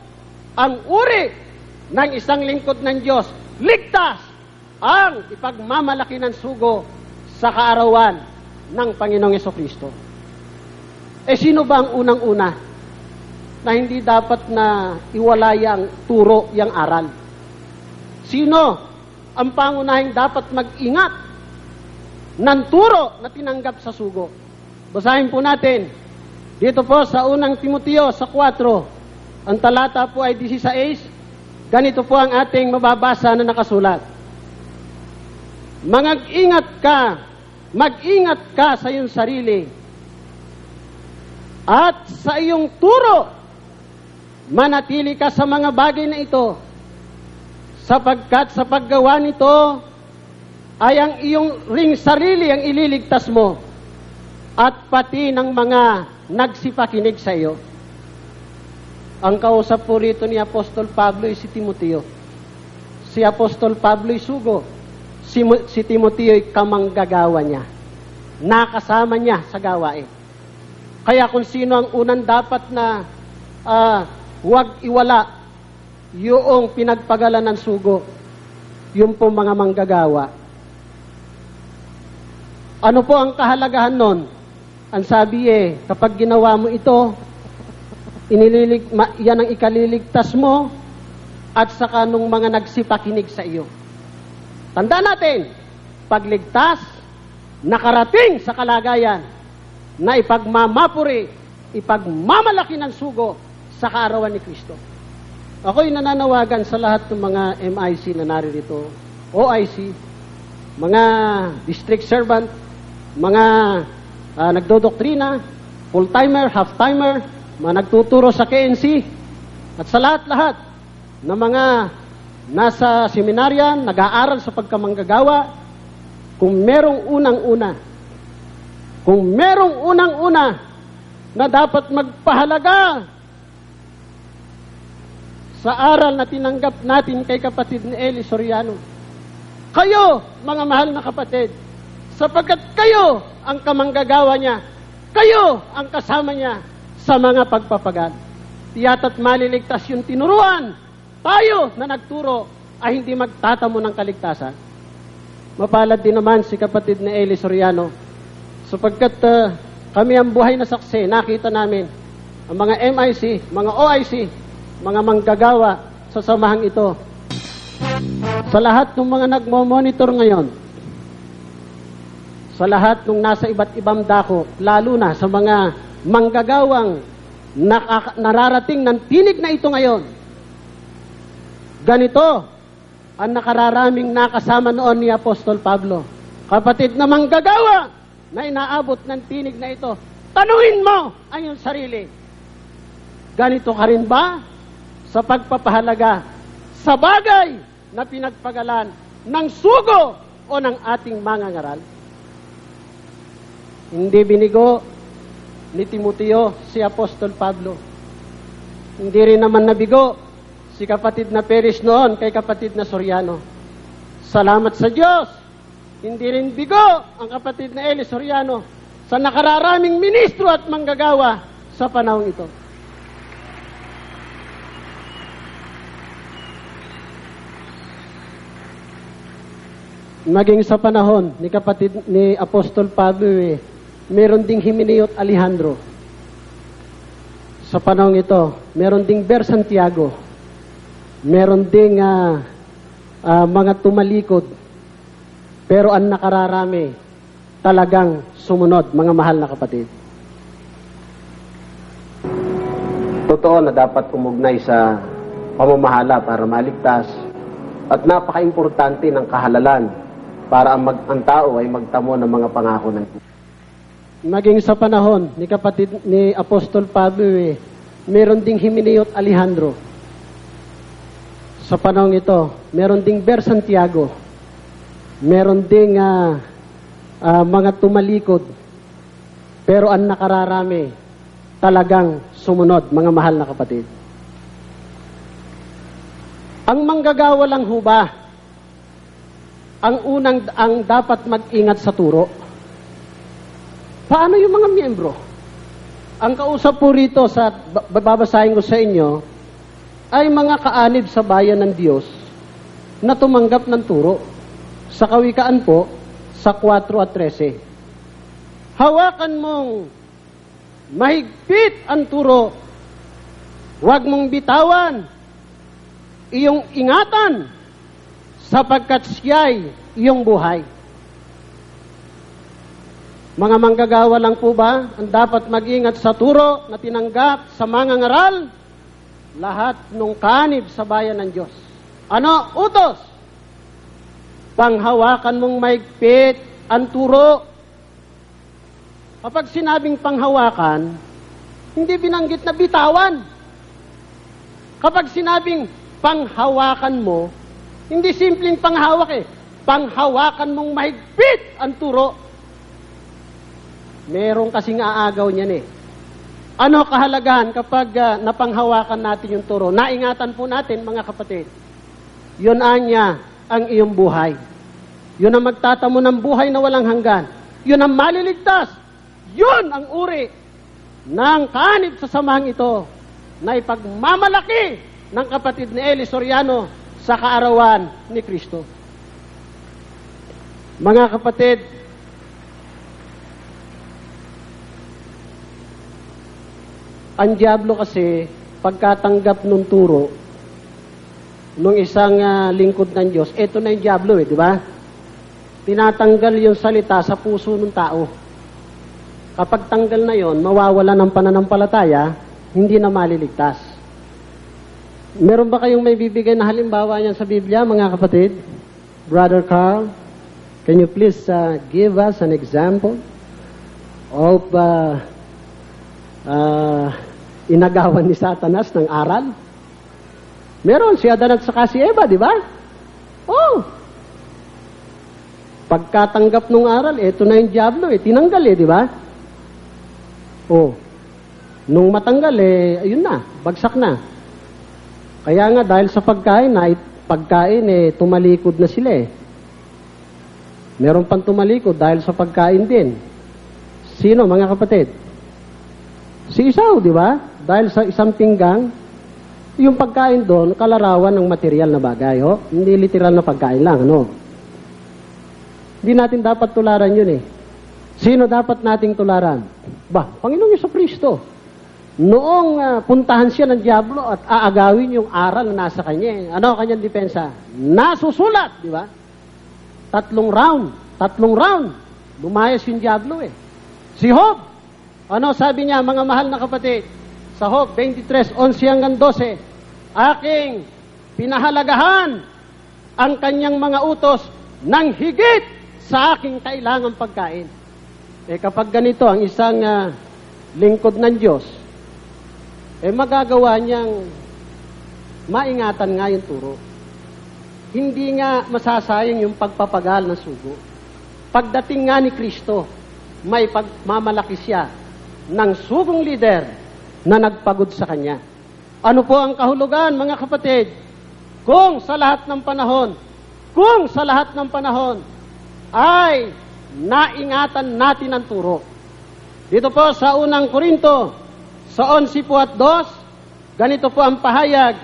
ang uri ng isang lingkod ng Diyos. Ligtas ang ipagmamalaki ng sugo sa kaarawan ng Panginoong Jesucristo. Sino ba ang unang-una na hindi dapat na iwala yang turo, yang aral? Sino ang pangunahing dapat mag-ingat ng turo na tinanggap sa sugo? Basahin po natin. Dito po sa unang Timoteo sa 4, ang talata po ay 16, ganito po ang ating mababasa na nakasulat. Mag-ingat ka sa iyong sarili at sa iyong turo, manatili ka sa mga bagay na ito, sapagkat sa paggawa nito ay ang iyong ring sarili ang ililigtas mo at pati ng mga nagsipakinig sa iyo. Ang kausap po rito ni Apostol Pablo ay si Timoteo. Si Apostol Pablo ay sugo. Si Timoteo ay kamanggagawa niya. Nakasama niya sa gawain. Kaya kung sino ang unang dapat na huwag iwala yung pinagpagalan ng sugo, yung po mga manggagawa. Ano po ang kahalagahan nun? Ang sabi kapag ginawa mo ito, yan ang ikaliligtas mo at saka nung mga nagsipakinig sa iyo. Tanda natin, pagligtas, nakarating sa kalagayan na ipagmamapuri, ipagmamalaki ng sugo sa kaarawan ni Kristo. Ako'y nananawagan sa lahat ng mga MIC na naririto, OIC, mga district servant, mga nagdodoktrina, full-timer, half-timer, mga nagtuturo sa KNC, at sa lahat-lahat na mga nasa seminaryan, nag-aaral sa pagkamanggagawa, kung merong unang-una na dapat magpahalaga sa aral na tinanggap natin kay kapatid ni Eli Soriano. Kayo, mga mahal na kapatid, sapagkat kayo ang kamanggagawa niya, kayo ang kasama niya sa mga pagpapagal. Tiyata't maliligtas yung tinuruan, tayo na nagturo ay hindi magtatamo ng kaligtasan. Mapalad din naman si kapatid na Eli Soriano. Sapagkat kami ang buhay na saksi, nakita namin ang mga MIC, mga OIC, mga manggagawa sa samahang ito. Sa lahat ng mga nagmo-monitor ngayon, sa lahat ng nasa iba't ibang dako, lalo na sa mga manggagawang nararating ng tinig na ito ngayon, ganito ang nakararaming nakasama noon ni Apostol Pablo. Kapatid na manggagawa na inaabot ng tinig na ito, tanungin mo ang iyong sarili. Ganito ka rin ba sa pagpapahalaga sa bagay na pinagpagalan ng sugo o ng ating mangangaral? Hindi binigo ni Timoteo si Apostol Pablo. Hindi rin naman nabigo si kapatid na Peres noon kay kapatid na Soriano. Salamat sa Diyos, hindi rin bigo ang kapatid na Eli Soriano sa nakararaming ministro at manggagawa sa panahong ito. Maging sa panahon ni kapatid ni Apostol Pablo, meron ding Himeneo at Alejandro. Sa panahong ito, meron ding Ber Santiago. Meron ding mga tumalikod. Pero ang nakararami, talagang sumunod, mga mahal na kapatid. Totoo na dapat umugnay sa pamamahala para maligtas at napaka-importante ng kahalalan para ang tao ay magtamo ng mga pangako ng Diyos. Maging sa panahon ni kapatid ni Apostol Pablo, meron ding Himeneo at Alejandro. Sa panahon ito, meron ding Ber Santiago. Meron ding mga tumalikod. Pero ang nakararami, talagang sumunod, mga mahal na kapatid. Ang manggagawa lang ho ba ang dapat mag-ingat sa turo? Paano yung mga miyembro? Ang kausap po rito sa babasahin ko sa inyo ay mga kaanib sa bayan ng Diyos na tumanggap ng turo. Sa Kawikaan po, sa 4 at 13. Hawakan mong mahigpit ang turo. Huwag mong bitawan. Iyong ingatan sapagkat siya'y iyong buhay. Mga manggagawa lang po ba ang dapat mag-ingat sa turo na tinanggap sa mga ngaral? Lahat ng kanib sa bayan ng Diyos. Ano? Utos. Panghawakan mong maigpit ang turo. Kapag sinabing panghawakan, hindi binanggit na bitawan. Kapag sinabing panghawakan mo, hindi simpleng panghawak Panghawakan mong mahigpit ang turo. Meron kasing aagaw niyan Ano kahalagahan kapag napanghawakan natin yung turo? Naingatan po natin, mga kapatid. Yun anya ang iyong buhay. Yun ang magtatamo ng buhay na walang hanggan. Yun ang maliligtas. Yun ang uri ng kanib sa samahang ito na ipagmamalaki ng kapatid ni Eli Soriano sa kaarawan ni Kristo. Mga kapatid, ang diablo kasi, pagkatanggap ng turo, nung isang lingkod ng Diyos, eto na yung diablo di ba? Tinatanggal yung salita sa puso ng tao. Kapag tanggal na yon, mawawala ng pananampalataya, hindi na maliligtas. Meron ba kayong may bibigay na halimbawa niyan sa Biblia, mga kapatid? Brother Carl, can you please give us an example of inagawan ni Satanas ng aral? Meron si Adan at saka si Eva, di ba? Oh! Pagkatanggap ng aral, eto na yung diablo tinanggal di ba? Oh. Nung matanggal ayun na, bagsak na. Kaya nga dahil sa pagkain tumalikod na sila Meron pang tumalikod dahil sa pagkain din. Sino, mga kapatid? Si Esau, di ba? Dahil sa isang pinggang, yung pagkain doon, kalarawan ng material na bagay, Hindi literal na pagkain lang, Hindi natin dapat tularan yun eh. Sino dapat nating tularan? Panginoong Jesucristo. Noong puntahan siya ng Diablo at aagawin yung aral na nasa kanya. Ano ang kanyang depensa? Nasusulat, di ba? 3 round. Lumayas yung Diablo eh. Si Job, ano sabi niya, mga mahal na kapatid? Sa Job 23:11-12, aking pinahalagahan ang kanyang mga utos ng higit sa aking kailangang pagkain. Kapag ganito ang isang lingkod ng Diyos, magagawa niyang maingatan nga yung turo. Hindi nga masasayang yung pagpapagal ng sugo. Pagdating nga ni Kristo, may pagmamalaki siya ng sugong leader na nagpagod sa kanya. Ano po ang kahulugan, mga kapatid? Kung sa lahat ng panahon ay naingatan natin ang turo. Dito po sa unang Korinto, sa 11:2, ganito po ang pahayag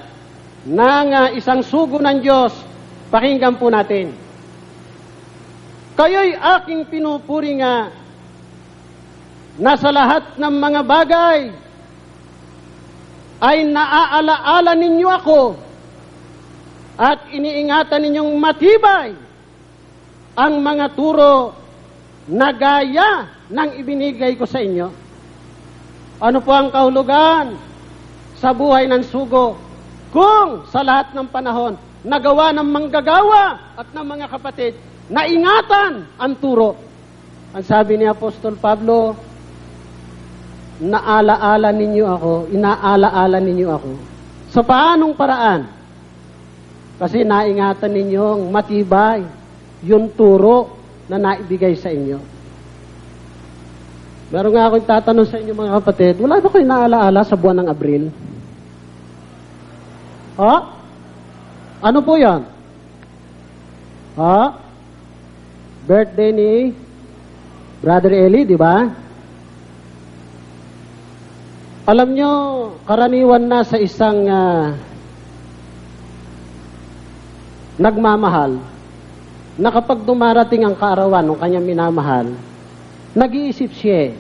ng isang sugo ng Diyos. Pakinggan po natin. Kayo'y aking pinupuri nga na sa lahat ng mga bagay ay naaalaala ninyo ako at iniingatan ninyong matibay ang mga turo na gaya ng ibinigay ko sa inyo. Ano po ang kahulugan sa buhay ng sugo? Kung sa lahat ng panahon, nagawa ng manggagawa at ng mga kapatid, naingatan ang turo. Ang sabi ni Apostol Pablo, inaalaala ninyo ako. Sa paanong paraan? Kasi naingatan ninyong matibay yung turo na naibigay sa inyo. Meron nga akong tatanong sa inyo mga kapatid, wala ba kayo naalaala sa buwan ng Abril? Ha? Ano po yan? Ha? Birthday ni Brother Eli, di ba? Alam nyo, karaniwan na sa isang nagmamahal, na kapag dumarating ang kaarawan ng kanyang minamahal, nag-iisip siya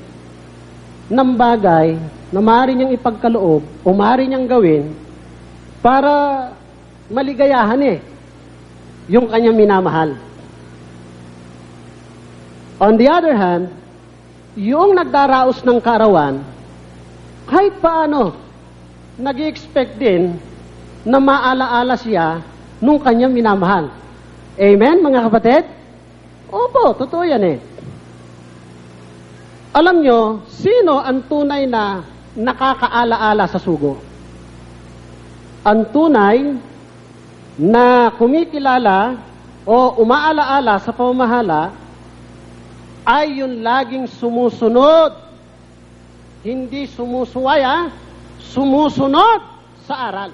ng bagay na maaari niyang ipagkaloob o maaari niyang gawin para maligayahan yung kanyang minamahal. On the other hand, yung nagdaraos ng kaarawan, kahit paano, nag-expect din na maalaala siya nung kanyang minamahal. Amen, mga kapatid? Opo, totoo yan Alam nyo, sino ang tunay na nakakaalaala sa sugo? Ang tunay na kumikilala o umaalaala sa pamamahala ay yung laging sumusunod. Hindi sumusuway, sumusunod sa aral.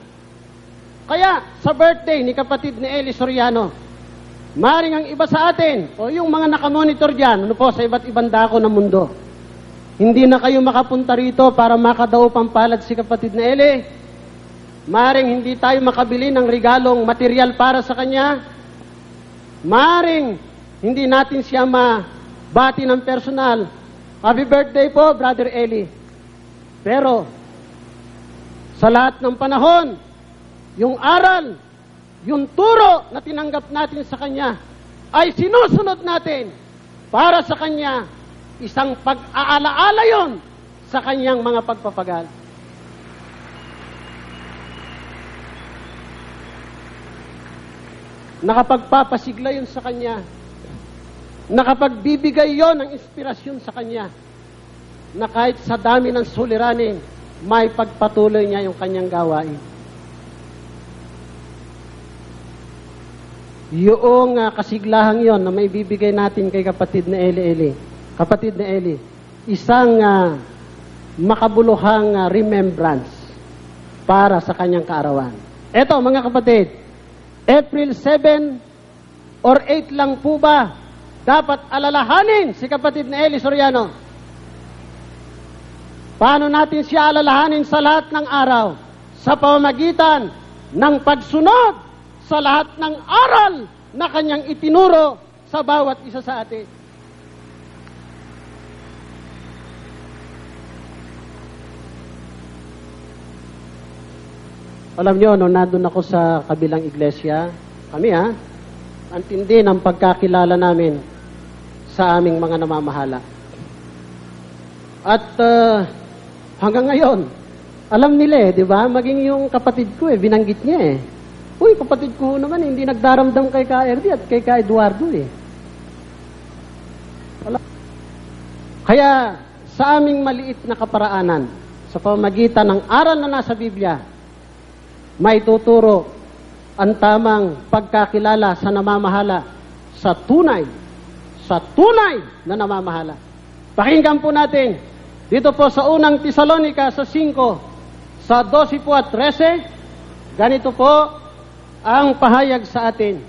Kaya, sa birthday ni kapatid ni Eli Soriano, maring ang iba sa atin, o yung mga nakamonitor dyan, sa iba't ibang dako ng mundo, hindi na kayo makapunta rito para makadaupang pampalad si kapatid na Eli. Maring hindi tayo makabili ng regalong material para sa kanya. Maring hindi natin siya mabati ng personal. Happy birthday po, Brother Eli. Pero, sa lahat ng panahon, yung aral, yung turo na tinanggap natin sa kanya, ay sinusunod natin para sa kanya, isang pag-aalaala yon sa kanyang mga pagpapagal. Nakapagpapasigla yun sa kanya. Nakapagbibigay yon ng inspirasyon sa kanya na kahit sa dami ng suliranin, may pagpatuloy niya yung kanyang gawain. Yung kasiglahang yon na may bibigay natin kay kapatid na Eli, isang makabuluhang remembrance para sa kanyang kaarawan. Eto, mga kapatid, April 7 or 8 lang po ba dapat alalahanin si kapatid na Eli Soriano? Paano natin siya alalahanin sa lahat ng araw? Sa pamamagitan ng pagsunod sa lahat ng aral na kanyang itinuro sa bawat isa sa atin. Alam nyo, nung nandun ako sa kabilang iglesia, kami ang tindi ng pagkakilala namin sa aming mga namamahala. At hanggang ngayon, alam nila di ba? Maging yung kapatid ko binanggit niya Uy, kapatid ko naman hindi nagdaramdam kay Ka-RD at kay Ka-Eduardo Wala. Kaya sa aming maliit na kaparaanan, sa pamagitan ng aral na nasa Biblia, may tuturo ang tamang pagkakilala sa namamahala sa tunay na namamahala. Pakinggan po natin dito po sa unang Tesalonica sa 5, sa 12 po at 13, ganito po ang pahayag sa atin.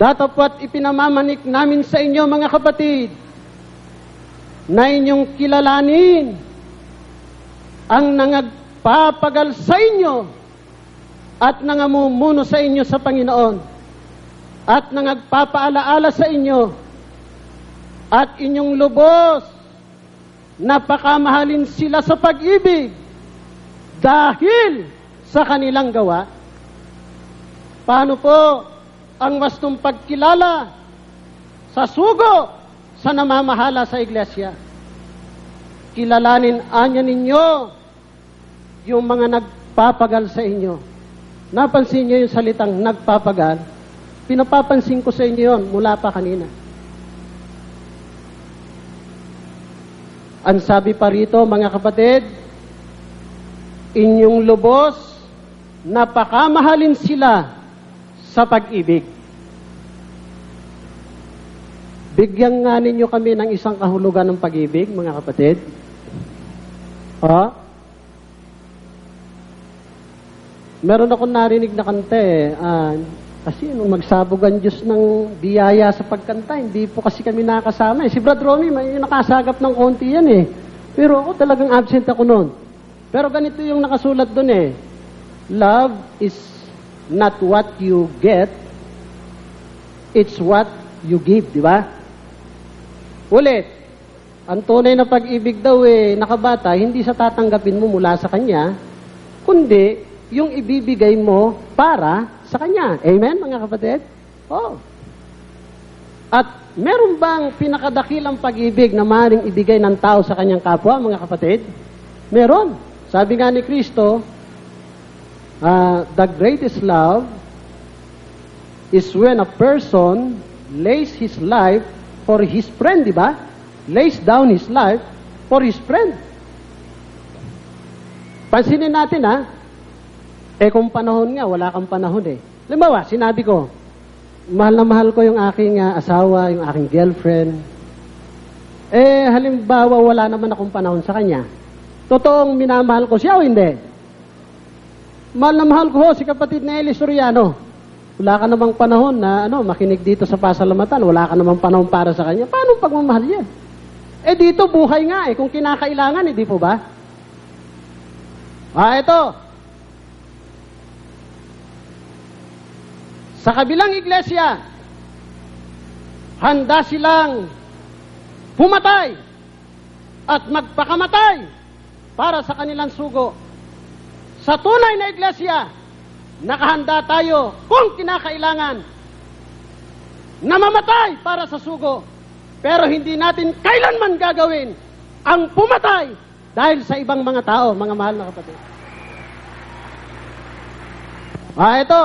Datapwat ipinamamanik namin sa inyo mga kapatid na inyong kilalanin ang nangagpapagal sa inyo at nangamumuno sa inyo sa Panginoon at nangagpapaalaala sa inyo at inyong lubos napakamahalin sila sa pag-ibig dahil sa kanilang gawa. Paano po ang wastong pagkilala sa sugo sa namamahala sa iglesia? Kilalanin anya ninyo yung mga nagpapagal sa inyo. Napansin niyo yung salitang nagpapagal? Pinapapansin ko sa inyo yun mula pa kanina. Ang sabi pa rito, mga kapatid, inyong lubos, napakamahalin sila sa pag-ibig. Bigyan nga ninyo kami ng isang kahulugan ng pag-ibig, mga kapatid. Meron akong narinig na kanta kasi nung magsabog ang Diyos ng biyaya sa pagkanta, hindi po kasi kami nakasama. Si Brad Romy, may nakasagap ng konti yan Pero ako talagang absent ako noon. Pero ganito yung nakasulat doon Love is not what you get, it's what you give, di ba? Ulit, ang tunay na pag-ibig daw nakabata, hindi sa tatanggapin mo mula sa Kanya, kundi yung ibibigay mo para sa Kanya. Amen, mga kapatid? At meron bang pinakadakilang pag-ibig na maaaring ibigay ng tao sa kanyang kapwa, mga kapatid? Meron. Sabi nga ni Kristo, the greatest love is when a person lays his life for his friend, di ba? Lays down his life for his friend. Pansinin natin kung panahon nga, wala kang panahon Halimbawa, sinabi ko, mahal na mahal ko yung aking asawa, yung aking girlfriend. Halimbawa, wala naman akong panahon sa kanya. Totoong minamahal ko siya o hindi? Mahal na mahal ko si kapatid na Eli Soriano. Wala ka namang panahon na makinig dito sa pasalamatan. Wala ka namang panahon para sa kanya. Paano pagmamahal yan? Dito buhay nga kung kinakailangan, di po ba? Ito. Sa kabilang iglesia, handa silang pumatay at magpakamatay para sa kanilang sugo. Sa tunay na iglesia, nakahanda tayo kung kinakailangan na mamatay para sa sugo. Pero hindi natin kailanman gagawin ang pumatay dahil sa ibang mga tao, mga mahal na kapatid. Ito.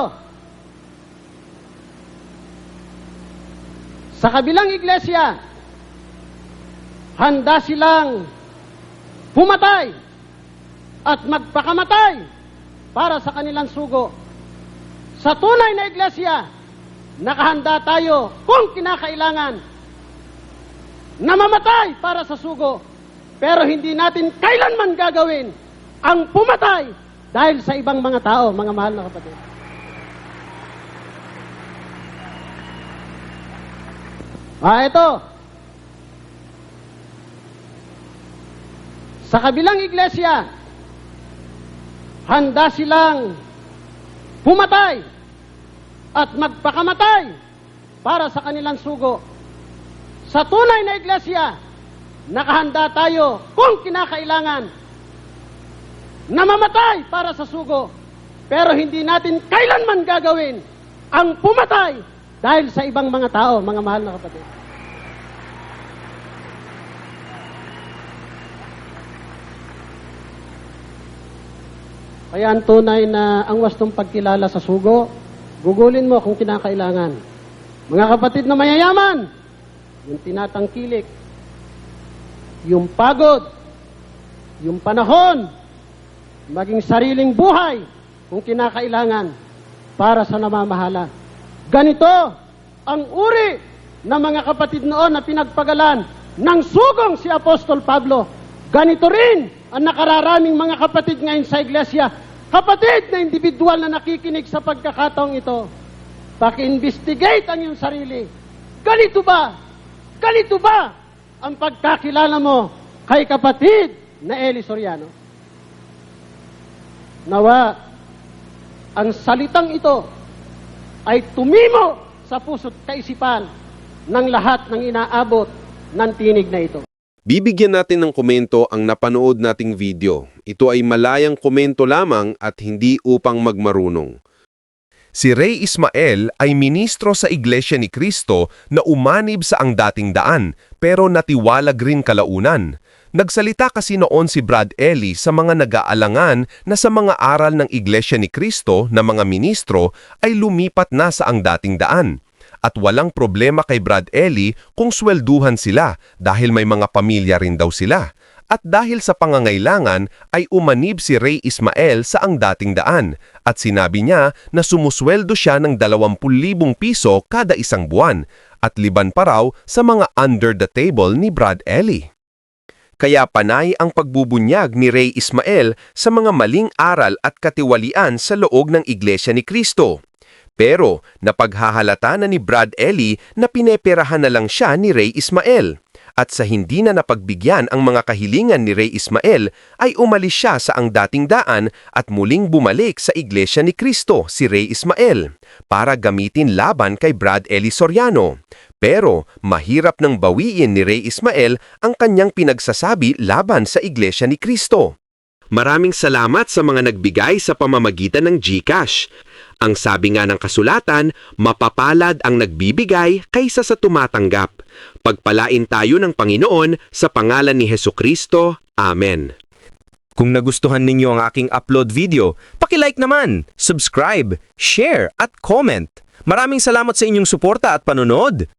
Sa kabilang iglesia, handa silang pumatay at magpakamatay para sa kanilang sugo. Sa tunay na iglesia, nakahanda tayo kung kinakailangan na mamatay para sa sugo. Pero hindi natin kailanman gagawin ang pumatay dahil sa ibang mga tao, mga mahal na kapatid. Ito. Sa kabilang iglesia, handa silang pumatay at magpakamatay para sa kanilang sugo. Sa tunay na iglesia, nakahanda tayo kung kinakailangan na mamatay para sa sugo. Pero hindi natin kailanman gagawin ang pumatay dahil sa ibang mga tao, mga mahal na kapatid. Kaya ang tunay na ang wastong pagkilala sa sugo, gugulin mo kung kinakailangan. Mga kapatid na mayayaman, yung tinatangkilik, yung pagod, yung panahon, maging sariling buhay kung kinakailangan para sa namamahala. Ganito ang uri ng mga kapatid noon na pinagpagalan ng sugong si Apostol Pablo. Ganito rin ang nakararaming mga kapatid ngayon sa iglesia. Kapatid na individual na nakikinig sa pagkakataong ito, paki-investigate ang iyong sarili. Ganito ba ang pagkakilala mo kay kapatid na Eli Soriano? Nawa, ang salitang ito ay tumimo sa puso't kaisipan ng lahat ng inaabot ng tinig na ito. Bibigyan natin ng komento ang napanood nating video. Ito ay malayang komento lamang at hindi upang magmarunong. Si Ray Ismael ay ministro sa Iglesia ni Cristo na umanib sa ang dating daan pero natiwalag rin kalaunan. Nagsalita kasi noon si Brad Eli sa mga nag-aalangan na sa mga aral ng Iglesia ni Cristo na mga ministro ay lumipat na sa ang dating daan. At walang problema kay Brad Eli kung swelduhan sila dahil may mga pamilya rin daw sila. At dahil sa pangangailangan ay umanib si Ray Ismael sa ang dating daan at sinabi niya na sumusweldo siya ng 20,000 piso kada isang buwan at liban pa raw sa mga under the table ni Brad Eli. Kaya panay ang pagbubunyag ni Ray Ismael sa mga maling aral at katiwalian sa loob ng Iglesia ni Cristo. Pero napaghahalata na ni Brad Eli na pineperahan na lang siya ni Ray Ismael. At sa hindi na napagbigyan ang mga kahilingan ni Ray Ismael ay umalis siya sa ang dating daan at muling bumalik sa Iglesia ni Cristo si Ray Ismael para gamitin laban kay Brad Eli Soriano. Pero mahirap nang bawiin ni Ray Ismael ang kanyang pinagsasabi laban sa Iglesia ni Cristo. Maraming salamat sa mga nagbigay sa pamamagitan ng GCash. Ang sabi nga ng kasulatan, mapapalad ang nagbibigay kaysa sa tumatanggap. Pagpalain tayo ng Panginoon sa pangalan ni Hesukristo. Amen. Kung nagustuhan ninyo ang aking upload video, paki-like naman, subscribe, share at comment. Maraming salamat sa inyong suporta at panonood.